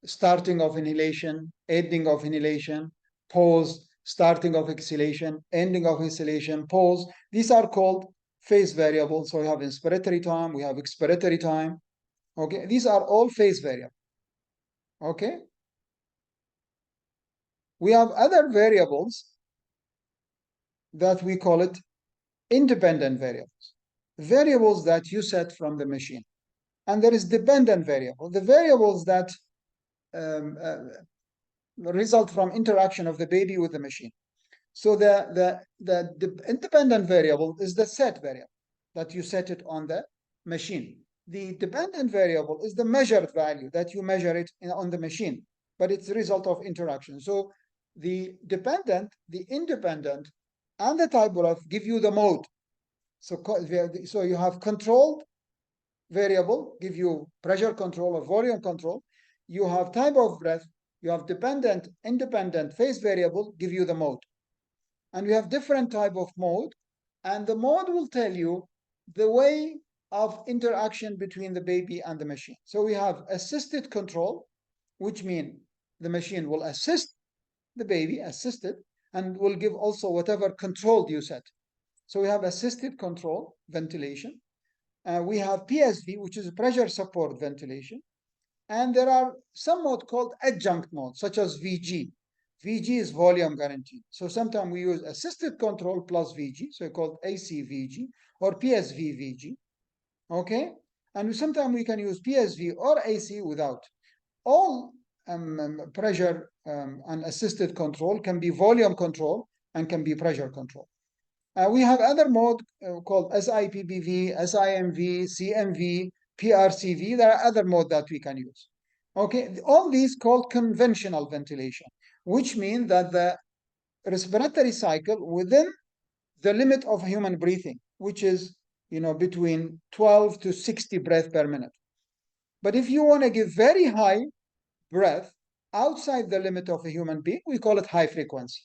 starting of inhalation, ending of inhalation, pause, starting of exhalation, ending of exhalation, pause. These are called phase variables. So we have inspiratory time, we have expiratory time. Okay, these are all phase variables. Okay. We have other variables that we call it independent variables, variables that you set from the machine. And there is dependent variable, the variables that result from interaction of the baby with the machine. So the independent variable is the set variable that you set it on the machine. The dependent variable is the measured value that you measure it on the machine, but it's a result of interaction. So the dependent, the independent, and the type of give you the mode. So you have controlled variable, give you pressure control or volume control. You have type of breath. You have dependent, independent, phase variable, give you the mode. And we have different type of mode. And the mode will tell you the way of interaction between the baby and the machine. So we have assisted control, which means the machine will assist the baby, assisted, and will give also whatever control you set. So we have assisted control, ventilation. We have PSV, which is pressure support ventilation. And there are some mode called adjunct mode, such as VG. VG is volume guarantee. So sometimes we use assisted control plus VG, so called ACVG or PSV-VG. Okay? And sometimes we can use PSV or AC without. All pressure and assisted control can be volume control and can be pressure control. We have other mode called SIPBV, SIMV, CMV, PRCV. There are other modes that we can use. Okay, all these called conventional ventilation, which means that the respiratory cycle within the limit of human breathing, which is between 12 to 60 breaths per minute. But if you want to give very high breath outside the limit of a human being, we call it high frequency.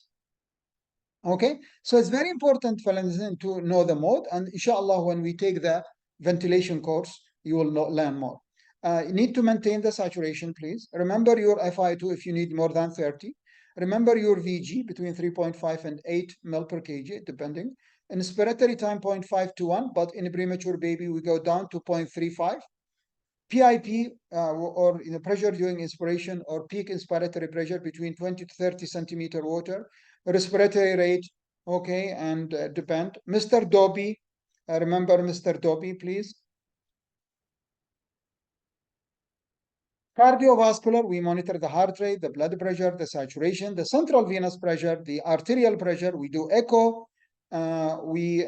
Okay, so it's very important for listeners to know the mode, and inshallah, when we take the ventilation course, you will learn more. You need to maintain the saturation, please. Remember your FI2 if you need more than 30. Remember your VG between 3.5 and 8 ml per kg, depending. Inspiratory time 0.5 to 1, but in a premature baby, we go down to 0.35. PIP or pressure during inspiration or peak inspiratory pressure between 20 to 30 centimeter water. Respiratory rate, okay, and depend. Mr. Dobie, remember Mr. Dobie, please. Cardiovascular, we monitor the heart rate, the blood pressure, the saturation, the central venous pressure, the arterial pressure. We do echo. We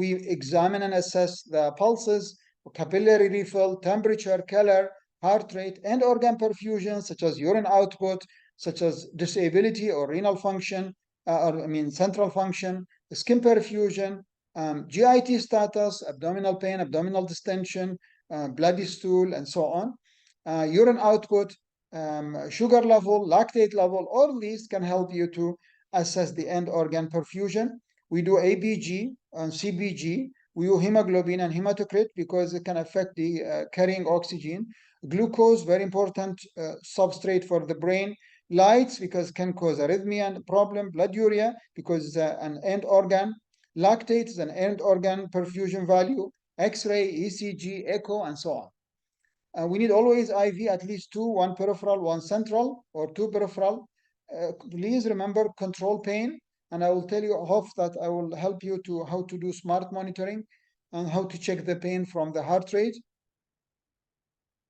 examine and assess the pulses, capillary refill, temperature, color, heart rate, and organ perfusion, such as urine output, such as disability or renal function, central function, skin perfusion, GIT status, abdominal pain, abdominal distension, bloody stool, and so on. Urine output, sugar level, lactate level, all these can help you to assess the end organ perfusion. We do ABG and CBG. We use hemoglobin and hematocrit because it can affect the carrying oxygen. Glucose, very important substrate for the brain. Lights, because it can cause arrhythmia and problem. Blood urea, because it's an end organ. Lactate is an end organ perfusion value. X-ray, ECG, echo, and so on. We need always IV, at least 2, 1 peripheral, 1 central, or 2 peripheral. Please remember control pain, and I will tell you hope that I will help you to how to do smart monitoring and how to check the pain from the heart rate.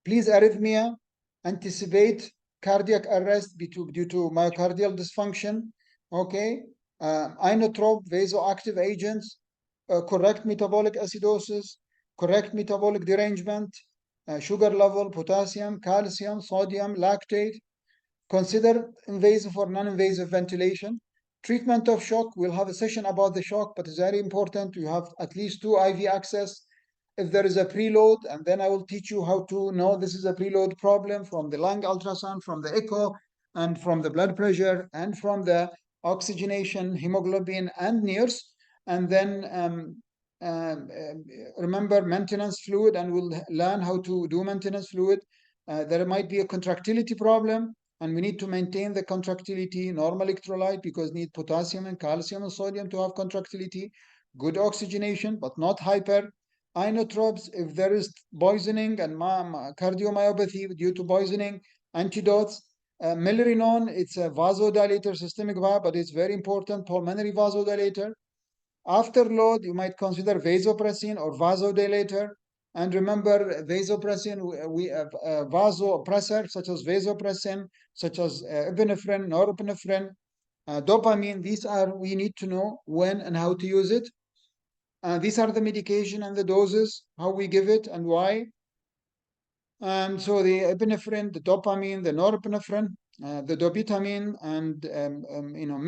Please arrhythmia, anticipate cardiac arrest due to myocardial dysfunction. Okay, inotrope, vasoactive agents, correct metabolic acidosis, correct metabolic derangement, sugar level, potassium, calcium, sodium, lactate. Consider invasive or non-invasive ventilation. Treatment of shock, we'll have a session about the shock, but it's very important you have at least 2 IV access. If there is a preload, and then I will teach you how to know this is a preload problem from the lung ultrasound, from the echo, and from the blood pressure, and from the oxygenation, hemoglobin, and NIRS. And then remember maintenance fluid, and we'll learn how to do maintenance fluid. There might be a contractility problem, and we need to maintain the contractility, normal electrolyte, because need potassium and calcium and sodium to have contractility, good oxygenation, but not hyper. Inotropes, if there is poisoning and cardiomyopathy due to poisoning, antidotes. Milrinone, it's a vasodilator, systemic valve, but it's very important, pulmonary vasodilator. After load, you might consider vasopressin or vasodilator. And remember, vasopressin, we have vasopressor, such as vasopressin, such as epinephrine, norepinephrine, dopamine. These are, we need to know when and how to use it. These are the medication and the doses, how we give it and why. And so the epinephrine, the dopamine, the norepinephrine, the dobutamine, and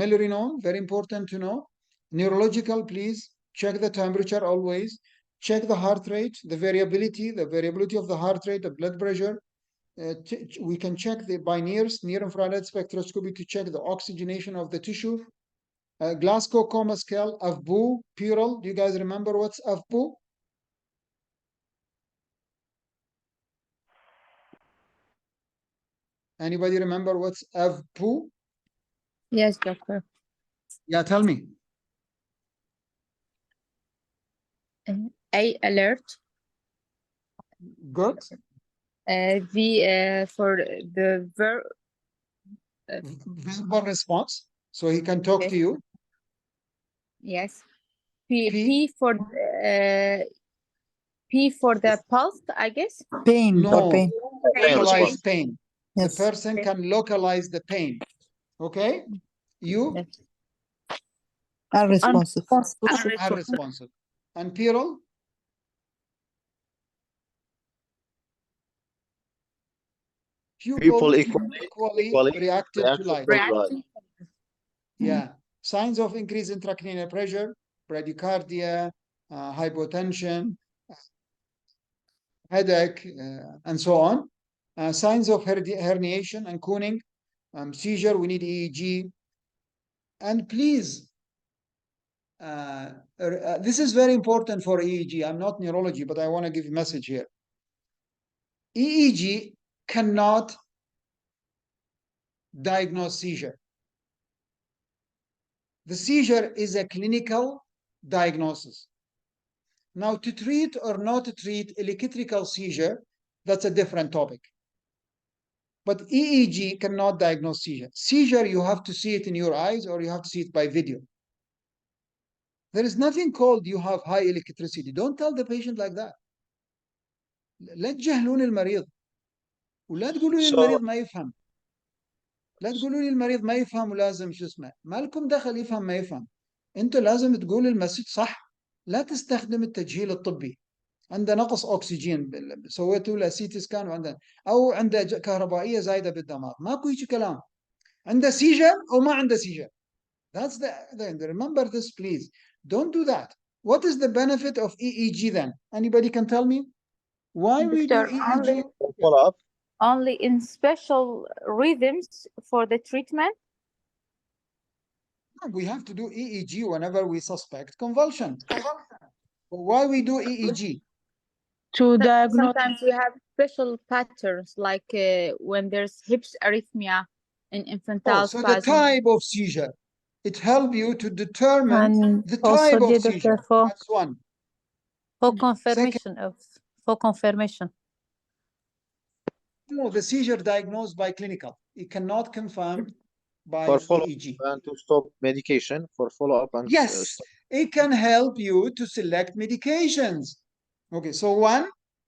milrinone, very important to know. Neurological, please check the temperature always. Check the heart rate, the variability of the heart rate, the blood pressure. We can check by NIRS, near-infrared spectroscopy, to check the oxygenation of the tissue. Glasgow Coma Scale, AFBU, Pural. Do you guys remember what's AFBU? Anybody remember what's AFBU? Yes, doctor. Yeah, tell me. A alert. Good. V for the verb. Visible response. So he can talk to you. Yes. P for the pulse, I guess. Pain or No, pain. localized pain. Yes. The person can localize the pain. Okay? You Yes. Unresponsive. are responsive. And Piral? People equally reactive to light. Reacting. Yeah. Signs of increase in intracranial pressure, bradycardia, hypotension, headache, and so on. Signs of herniation and cooning, seizure, we need EEG. And please, this is very important for EEG. I'm not neurology, but I want to give a message here. EEG cannot diagnose seizure. The seizure is a clinical diagnosis. Now, to treat or not to treat electrical seizure, that's a different topic. But EEG cannot diagnose seizure. Seizure, you have to see it in your eyes or you have to see it by video. There is nothing called you have high electricity. Don't tell the patient like that. لا تجهلون المريض ولا تقولوا لي المريض ما يفهم. لا تقولوا لي المريض ما يفهم ولازم شو اسمه. ما لكم دخل يفهم ما يفهم. انتوا لازم تقول المسج صح. لا تستخدم التجهيل الطبي. عنده نقص اكسجين سويتوا له سي تي سكان وعنده او عنده كهربائيه زايده بالدماغ. ماكو هيك كلام. عنده سيجر او ما عنده سيجر. That's the remember this, please. Don't do that. What is the benefit of EEG then? Anybody can tell me? Why we do EEG? Follow-up. Only in special rhythms for the treatment. We have to do EEG whenever we suspect convulsion. Why we do EEG? To diagnose. Sometimes we have special patterns, like when there's hips arrhythmia in infantile So the spasm. type of seizure, it helps you to determine And the also type of the seizure. for That's one. confirmation for confirmation. No, the seizure diagnosed by clinical. It cannot confirm by For follow-up EEG. and to stop medication for follow-up and Yes, it can help you to select medications. Okay, so one,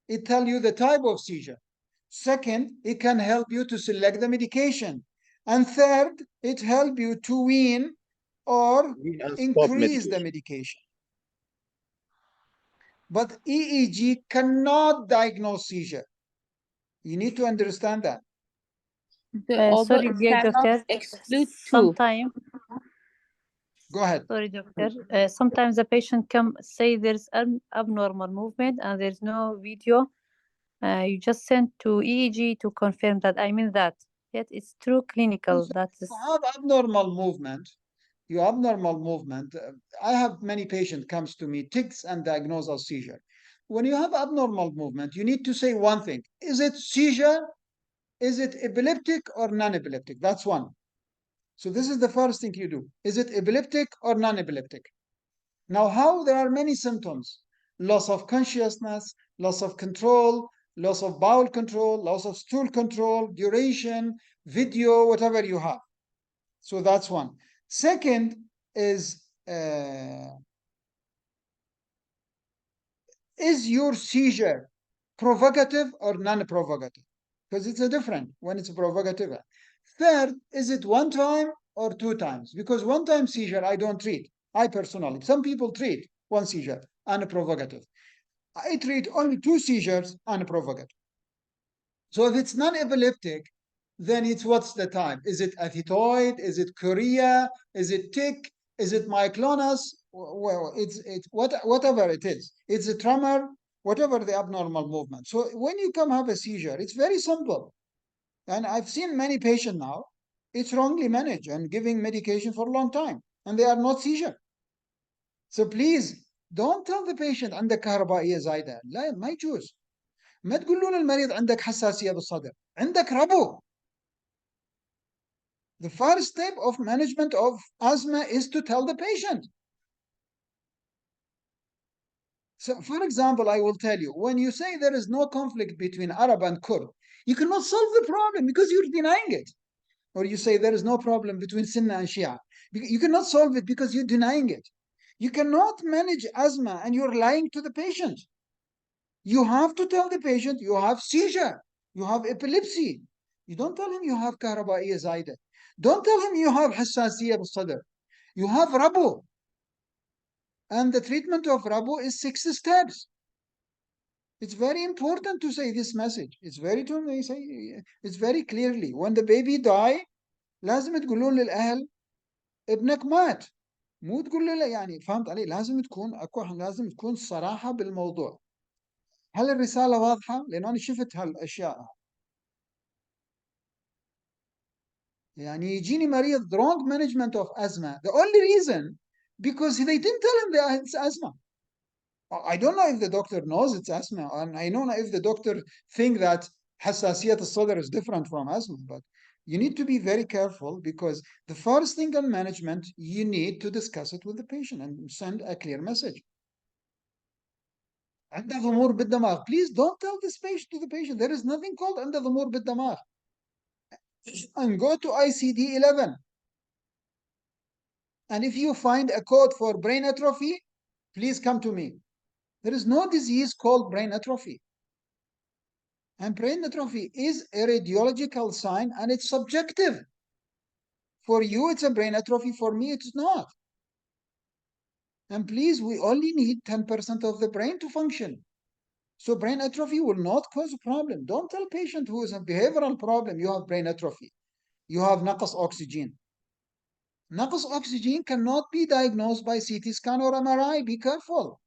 it tells you the type of seizure. Second, it can help you to select the medication. And third, it helps you to wean or and stop increase the medication. medication. But EEG cannot diagnose seizure. You need to understand that. Although Sorry, it dear cannot doctor. exclude two. Sometimes, Go ahead. sorry, doctor. Sometimes the patient come say there's an abnormal movement and there's no video. You just send to EEG to confirm that. I mean that. Yet it's true clinical. That is. You have abnormal movement. You abnormal movement. I have many patients comes to me, tics and diagnose as seizure. When you have abnormal movement, you need to say one thing. Is it seizure? Is it epileptic or non-epileptic? That's one. So this is the first thing you do. Is it epileptic or non-epileptic? Now, how there are many symptoms: loss of consciousness, loss of control, loss of bowel control, loss of stool control, duration, video, whatever you have. So that's one. Second is your seizure provocative or non-provocative? Because it's a different when it's provocative. Third, is it one time or two times? Because one time seizure I don't treat. I personally, some people treat one seizure unprovocative. I treat only two seizures unprovocative. So if it's non-epileptic, then it's what's the time? Is it athetoid? Is it chorea? Is it tic? Is it myoclonus? Well, it's whatever it is. It's a tremor, whatever the abnormal movement. So when you come have a seizure, it's very simple. And I've seen many patients now, it's wrongly managed and giving medication for a long time, and they are not seizure. So please don't tell the patient عندك كهربائية زايدة. لا، ما يجوز. ما تقولون المريض عندك حساسية بالصدر، عندك ربو. The first step of management of asthma is to tell the patient. So, for example, I will tell you, when you say there is no conflict between Arab and Kurd, you cannot solve the problem because you're denying it. Or you say there is no problem between Sunni and Shia. You cannot solve it because you're denying it. You cannot manage asthma and you're lying to the patient. You have to tell the patient you have seizure, you have epilepsy. You don't tell him you have كهربائية زايدة. Don't tell him you have حساسية بالصدر. You have ربو. And the treatment of rabo is 6 steps. It's very important to say this message. It's very clearly. When the baby die, لازم تقولون للأهل ابنك مات. مو تقول له يعني فهمت علي؟ لازم تكون صراحة بالموضوع. هل الرسالة واضحة؟ لأن أنا شفت هالأشياء. يعني يجيني مريض wrong management of asthma. The only reason because they didn't tell him that it's asthma. I don't know if the doctor knows it's asthma, and I don't know if the doctor think that حساسية الصدر is different from asthma, but you need to be very careful because the first thing on management, you need to discuss it with the patient and send a clear message. عنده ضمور بالدماغ. Please don't tell this patient to the patient. There is nothing called عنده ضمور بالدماغ. And go to ICD-11. And if you find a code for brain atrophy, please come to me. There is no disease called brain atrophy. And brain atrophy is a radiological sign and it's subjective. For you, it's a brain atrophy. For me, it's not. And please, we only need 10% of the brain to function. So brain atrophy will not cause a problem. Don't tell patient who has a behavioral problem, you have brain atrophy. You have نقص oxygen. نقص oxygen cannot be diagnosed by CT scan or MRI. Be careful.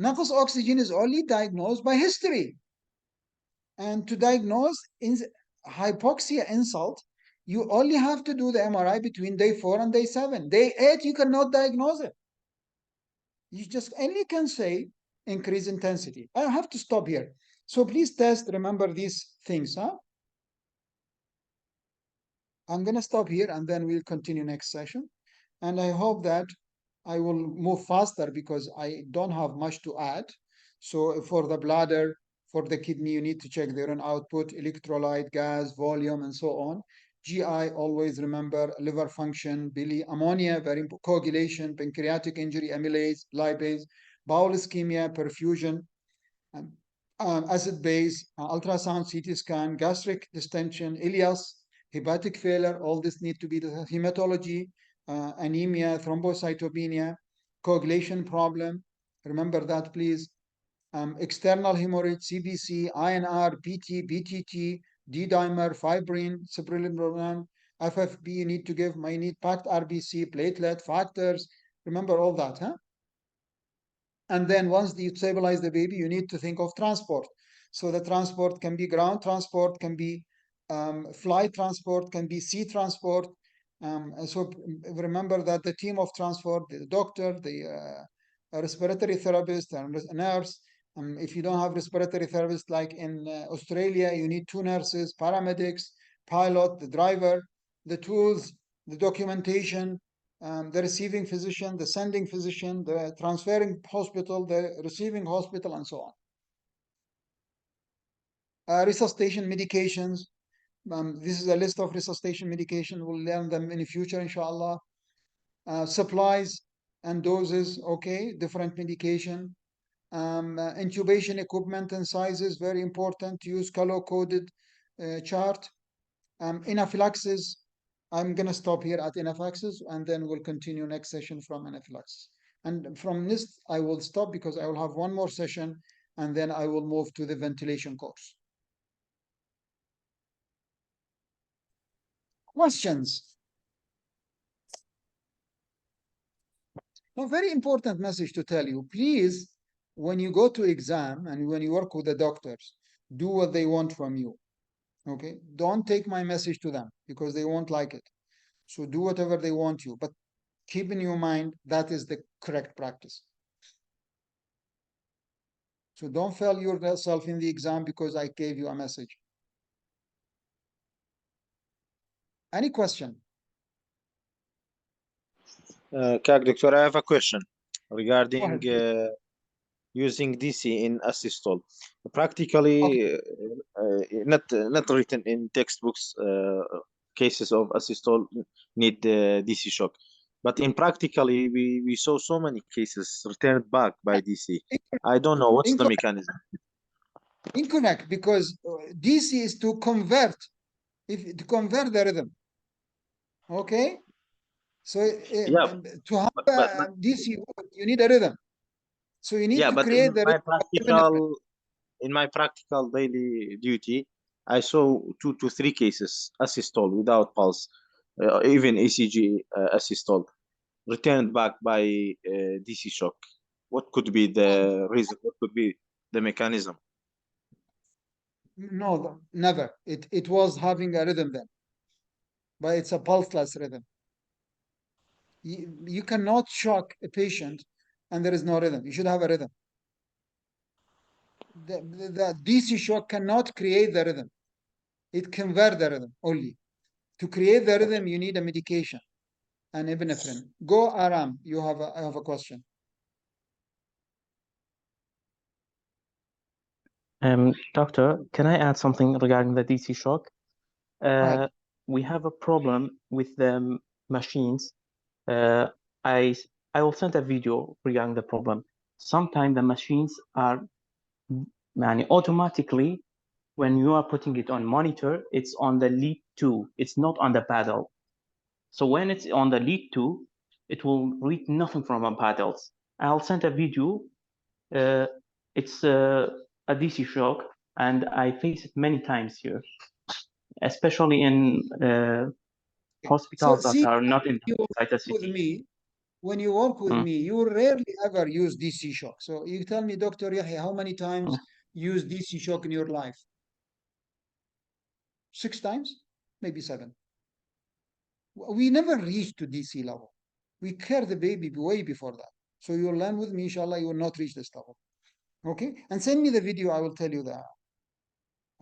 نقص oxygen is only diagnosed by history. And to diagnose hypoxia insult, you only have to do the MRI between day 4 and day 7. Day 8, you cannot diagnose it. You just only can say increase intensity. I have to stop here. So please test, remember these things, huh? I'm going to stop here and then we'll continue next session. And I hope that I will move faster because I don't have much to add. So for the bladder, for the kidney, you need to check the urine output, electrolyte, gas, volume, and so on. GI, always remember liver function, billy, ammonia, very important, coagulation, pancreatic injury, amylase, lipase, bowel ischemia, perfusion, acid base, ultrasound, CT scan, gastric distension, ileus, hepatic failure, all this need to be the hematology, anemia, thrombocytopenia, coagulation problem. Remember that, please. external hemorrhage, CBC, INR, PT, BTT, D-dimer, fibrin, cipralumab, FFP, you need to give, you need packed RBC, platelet, factors, remember all that, huh? And then once you stabilize the baby, you need to think of transport. So the transport can be ground transport, can be flight transport, can be sea transport. And so remember that the team of transport, the doctor, the respiratory therapist, and nurse. If you don't have respiratory therapist like in Australia, you need 2 nurses, paramedics, pilot, the driver, the tools, the documentation, the receiving physician, the sending physician, the transferring hospital, the receiving hospital, and so on. Resuscitation medications. This is a list of resuscitation medication. We'll learn them in the future, inshallah. Supplies and doses, okay, different medication. Intubation equipment and sizes, very important to use color-coded chart. Anaphylaxis, I'm going to stop here at anaphylaxis, and then we'll continue next session from anaphylaxis. And from this, I will stop because I will have one more session, and then I will move to the ventilation course. Questions? A very important message to tell you. Please, when you go to exam and when you work with the doctors, do what they want from you. Okay? Don't take my message to them because they won't like it. So do whatever they want you, but keep in your mind that is the correct practice. So don't fail yourself in the exam because I gave you a message. Any question? Kak, Doctor, I have a question regarding using DC in asystole. Practically, not written in textbooks, cases of asystole need DC shock. But in practically, we saw so many cases returned back by DC. I don't know what's the mechanism. Incorrect, because DC is to convert the rhythm. Okay? So Yeah, to have but DC, you need a rhythm. So you need to but create the rhythm. in my practical daily duty, I saw 2 to 3 cases asystole without pulse, even ECG asystole, returned back by DC shock. What could be the reason? What could be the mechanism? No, never. It was having a rhythm then, but it's a pulseless rhythm. You cannot shock a patient and there is no rhythm. You should have a rhythm. The DC shock cannot create the rhythm. It converts the rhythm only. To create the rhythm, you need a medication, an epinephrine. Go, Aram. I have a question. Doctor, can I add something regarding the DC shock? Right. We have a problem with the machines. I will send a video regarding the problem. Sometimes the machines are automatically, when you are putting it on monitor, it's on the lead 2. It's not on the paddle. So when it's on the lead 2, it will read nothing from the paddles. I'll send a video. It's a DC shock, and I face it many times here, especially in hospitals that are not in the city. When you work with me, you rarely ever use DC shock. So you tell me, Dr. Yahya, how many times you use DC shock in your life? 6 times? Maybe 7. We never reach to DC level. We care the baby way before that. So you'll learn with me, inshallah, you will not reach this level. Okay? And send me the video, I will tell you that.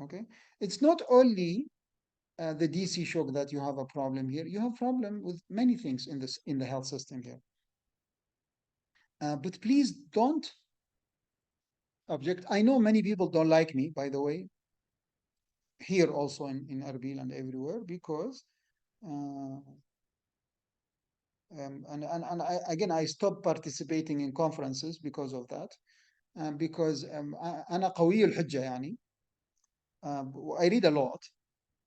Okay? It's not only the DC shock that you have a problem here. You have problem with many things in the health system here. But please don't object. I know many people don't like me, by the way, here also in Erbil and everywhere, because again, I stopped participating in conferences because of that. Because أنا قوي الحجة يعني. I read a lot.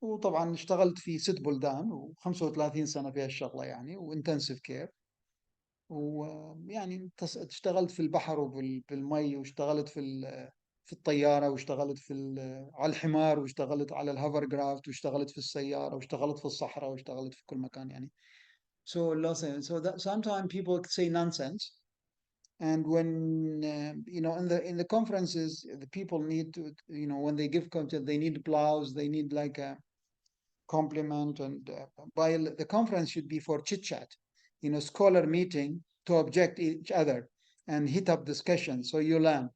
وطبعا اشتغلت في 6 بلدان و35 سنة في هالشغلة يعني وانتنسيف كير. ويعني اشتغلت في البحر وبالمي، واشتغلت في الطيارة، واشتغلت على الحمار، واشتغلت على الهوفر جرافت، واشتغلت في السيارة، واشتغلت في الصحراء، واشتغلت في كل مكان يعني. So listen, so that sometimes people say nonsense, and when you know, in the conferences, the people need to, you know, when they give content, they need applause, they need like a compliment, and while the conference should be for chit chat, you know, scholar meeting to object each other and hit up discussion, so you learn.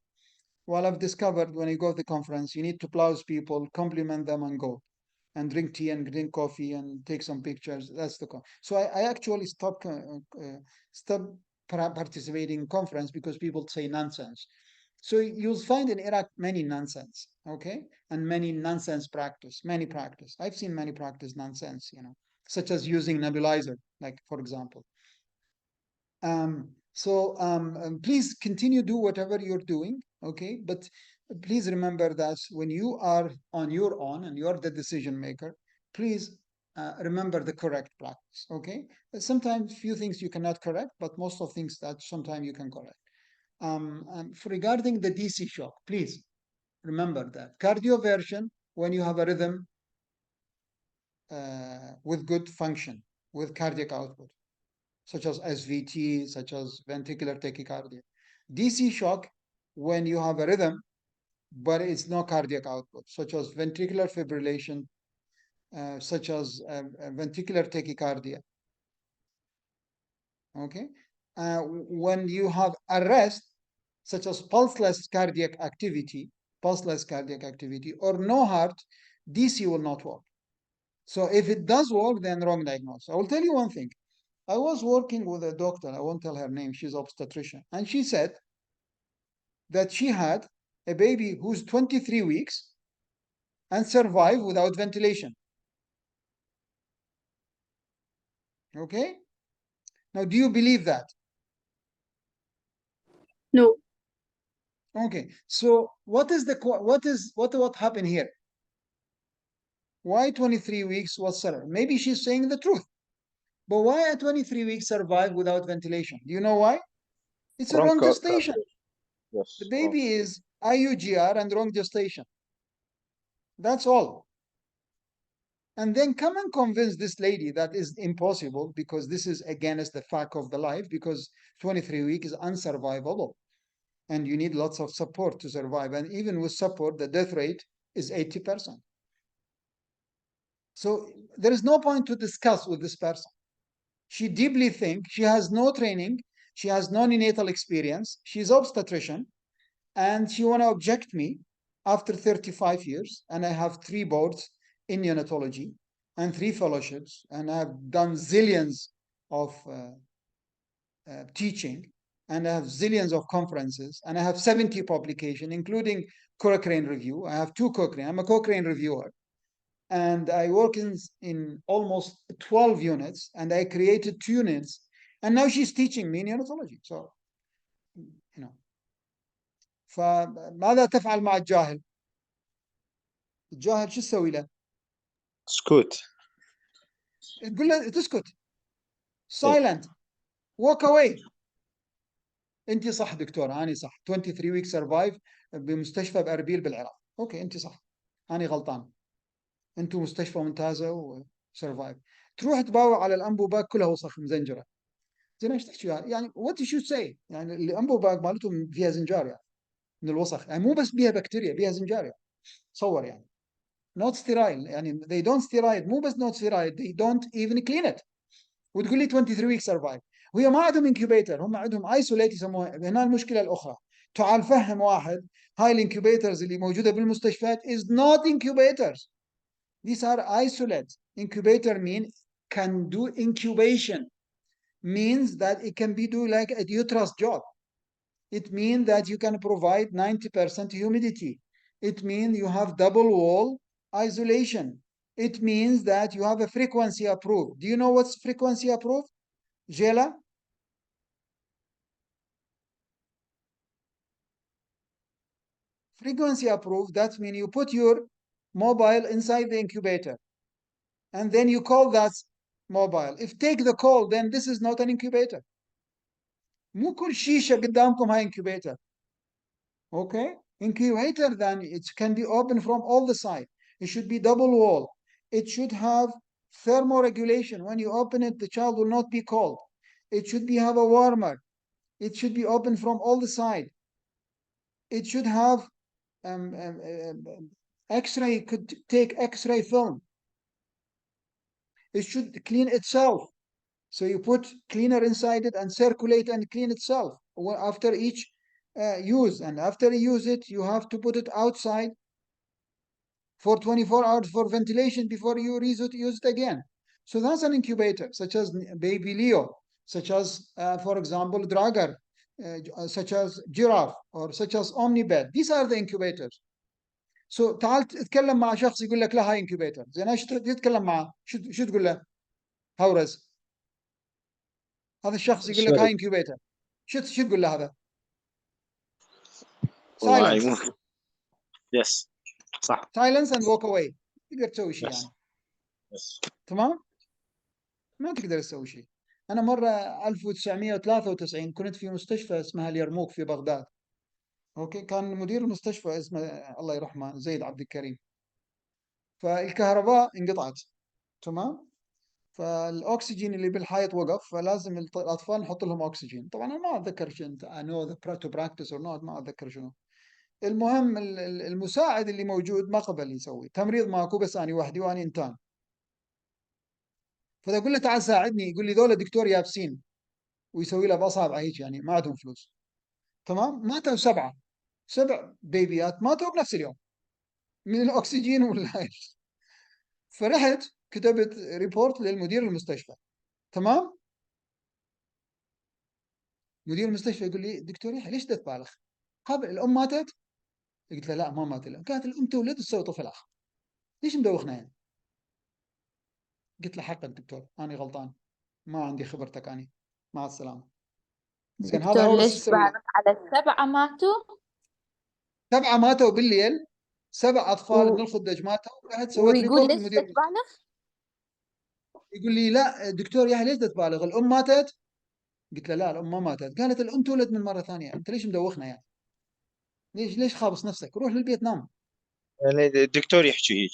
Well, I've discovered when you go to the conference, you need to applause people, compliment them, and go and drink tea and drink coffee and take some pictures. That's the so I actually stopped participating in conference because people say nonsense. So you'll find in Iraq many nonsense, okay, and many nonsense practice, many practice. I've seen many practice nonsense, you know, such as using nebulizer, like for example. Please continue do whatever you're doing, okay, but please remember that when you are on your own and you're the decision maker, please remember the correct practice, okay. Sometimes few things you cannot correct, but most of things that sometimes you can correct. Regarding the DC shock, please remember that cardioversion when you have a rhythm with good function, with cardiac output, such as SVT, such as ventricular tachycardia. DC shock when you have a rhythm, but it's no cardiac output, such as ventricular fibrillation, such as ventricular tachycardia. Okay, when you have arrest, such as pulseless cardiac activity, or no heart, DC will not work. So if it does work, then wrong diagnosis. I will tell you one thing. I was working with a doctor, I won't tell her name, she's obstetrician, and she said that she had a baby who's 23 weeks and survived without ventilation. Okay? Now, do you believe that? No. Okay, so what happened here? Why 23 weeks was survived? Maybe she's saying the truth. But why at 23 weeks survive without ventilation? Do you know why? It's a wrong gestation. Yes. The baby is IUGR and wrong gestation. That's all. And then come and convince this lady that is impossible because this is against the fact of the life, because 23 weeks is unsurvivable. And you need lots of support to survive. And even with support, the death rate is 80%. So there is no point to discuss with this person. She deeply thinks she has no training, she has no neonatal experience, she's obstetrician, and she want to object me after 35 years, and I have 3 boards in neonatology and 3 fellowships, and I've done zillions of teaching, and I have zillions of conferences, and I have 70 publications, including Cochrane review. I have 2 Cochrane. I'm a Cochrane reviewer. And I work in almost 12 units, and I created 2 units, and now she's teaching me neonatology. So, you know, فماذا تفعل مع الجاهل؟ الجاهل شو تسوي له؟ سكوت. تقول له تسكت. Silent. Walk away. انت صح دكتور، انا صح. 23 week survive بمستشفى باربيل بالعراق. اوكي انت صح. انا غلطان. انتم مستشفى ممتازه وسرفايف. تروح تباوع على الانبوبات كلها وسخ مزنجره. زين ايش تحكي يعني what you should say، يعني الانبوبات مالتهم فيها زنجار يعني من الوسخ، يعني مو بس بيها بكتيريا، بيها زنجار يعني. تصور يعني. not sterile، يعني they don't sterile، مو بس not sterile، they don't even clean it. وتقول لي 23 week survive. وهي ما عندهم انكيوبيتر، هم عندهم ايسوليت يسموها. هنا المشكله الاخرى، تعال فهم واحد هاي الانكيوبيترز اللي موجوده بالمستشفيات is not incubators. These are isolates. Incubator mean can do incubation, means that it can be do like a uterus job. It means that you can provide 90% humidity. It means you have double wall isolation. It means that you have a frequency approved. Do you know what's frequency approved? Jela? Frequency approved, that means you put your mobile inside the incubator and then you call that mobile. If take the call, then this is not an incubator. مو كل شيشة قدامكم هاي incubator. Okay, incubator then it can be open from all the side. It should be double wall. It should have thermoregulation. When you open it, the child will not be cold. It should be have a warmer. It should be open from all the side. It should have X-ray, could take X-ray film. It should clean itself. So you put cleaner inside it and circulate and clean itself after each use. And after you use it, you have to put it outside for 24 hours for ventilation before you use it again. So that's an incubator, such as Baby Leo, such as, for example, Dragar, such as Giraffe, or such as Omnibed. These are the incubators. So تعال تتكلم مع شخص يقول لك لا هاي incubator. زين ايش تتكلم معه؟ شو تقول له؟ هورز. هذا الشخص يقول لك هاي incubator. شو تقول له هذا؟ Silence. Yes. صح. Silence and walk away. تقدر تسوي شيء يعني. Yes. تمام؟ ما تقدر تسوي شيء. أنا مرة 1993 كنت في مستشفى اسمها اليرموك في بغداد. أوكي، كان مدير المستشفى اسمه الله يرحمه زيد عبد الكريم. فالكهرباء انقطعت. تمام؟ فالأكسجين اللي بالحائط وقف، فلازم الأطفال نحط لهم أكسجين. طبعا أنا ما أتذكر شنو I know the to practice or not، ما أتذكر شنو. المهم المساعد اللي موجود ما قبل يسوي تمريض ماكو، بس أنا وحدي وأنا إنتان. فإذا أقول له تعال ساعدني، يقول لي ذولا دكتور يابسين، ويسوي له بأصابعه هيك، يعني ما عندهم فلوس. تمام، ماتوا 7 بيبيات ماتوا بنفس اليوم من الأكسجين والهاي. فرحت كتبت ريبورت للمدير المستشفى. تمام، مدير المستشفى يقول لي دكتور يحيى ليش تبالغ؟ قبل الأم ماتت؟ قلت له لا ما مات الأم. قالت الأم تولد تسوي طفل آخر، ليش مدوخنا يعني؟ قلت له حقك دكتور، أنا غلطان، ما عندي خبرتك أنا، مع السلامة. زين هذا دكتور هو ليش يسوي له. بعرف على 7 ماتوا 7 ماتوا بالليل، 7 أطفال من الخدج ماتوا. رحت سويت ويقول ريبورت ليش للمدير. تتبالغ؟ يقول لي لا دكتور يحيى ليش تتبالغ؟ الأم ماتت؟ قلت له لا الأم ما ماتت. قالت الأم تولد من مرة ثانية، أنت ليش مدوخنا يعني؟ ليش خابص نفسك؟ روح للبيت نام. يعني الدكتور يحكي هيك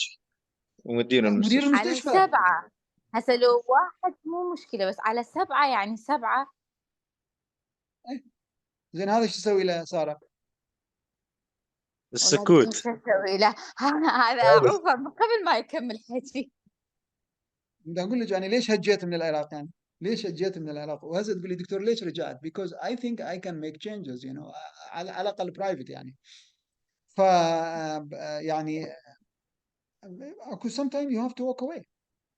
ومدير مدير المستشفى. على المستشفى. 7 هسه لو واحد مو مشكلة، بس على 7 يعني 7. زين هذا ايش تسوي له سارة؟ والله ما أدري السكوت. شو أسوي له. هذا أعوفه من قبل ما يكمل حكي. بدي اقول لك يعني ليش هجيت من العراق يعني؟ ليش هجيت من العراق؟ وهسه تقول لي دكتور ليش رجعت؟ because I think I can make changes you know على الاقل برايفت يعني. ف يعني اكو sometimes you have to walk away.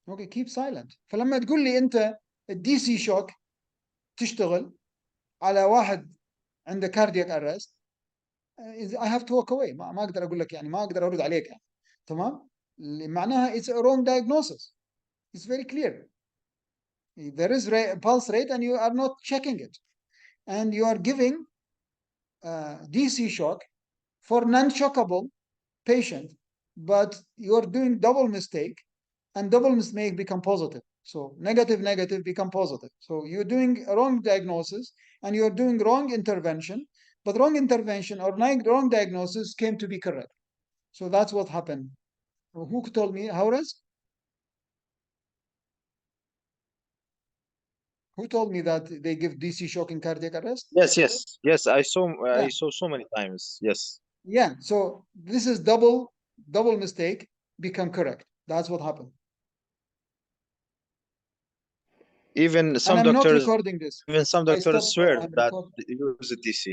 okay keep silent. فلما تقول لي انت الدي سي شوك تشتغل على واحد عنده كاردياك ارست، I have to walk away. ما اقدر اقول لك يعني، ما اقدر ارد عليك يعني. تمام؟ اللي معناها it's a wrong diagnosis. It's very clear. There is pulse rate and you are not checking it, and you are giving DC shock for non-shockable patient, but you are doing double mistake, and double mistake become positive. So negative become positive. So you're doing a wrong diagnosis and you're doing wrong intervention, but wrong intervention or wrong diagnosis came to be correct. So that's what happened. Who told me? Howrez? Who told me that they give DC shock in cardiac arrest? Yes. I Yeah. saw so many times. Yes. Yeah. So this is double mistake become correct. That's what happened. Even And some I'm not doctors recording this. Even some I doctors stopped. swear I'm that recording. they use a DC.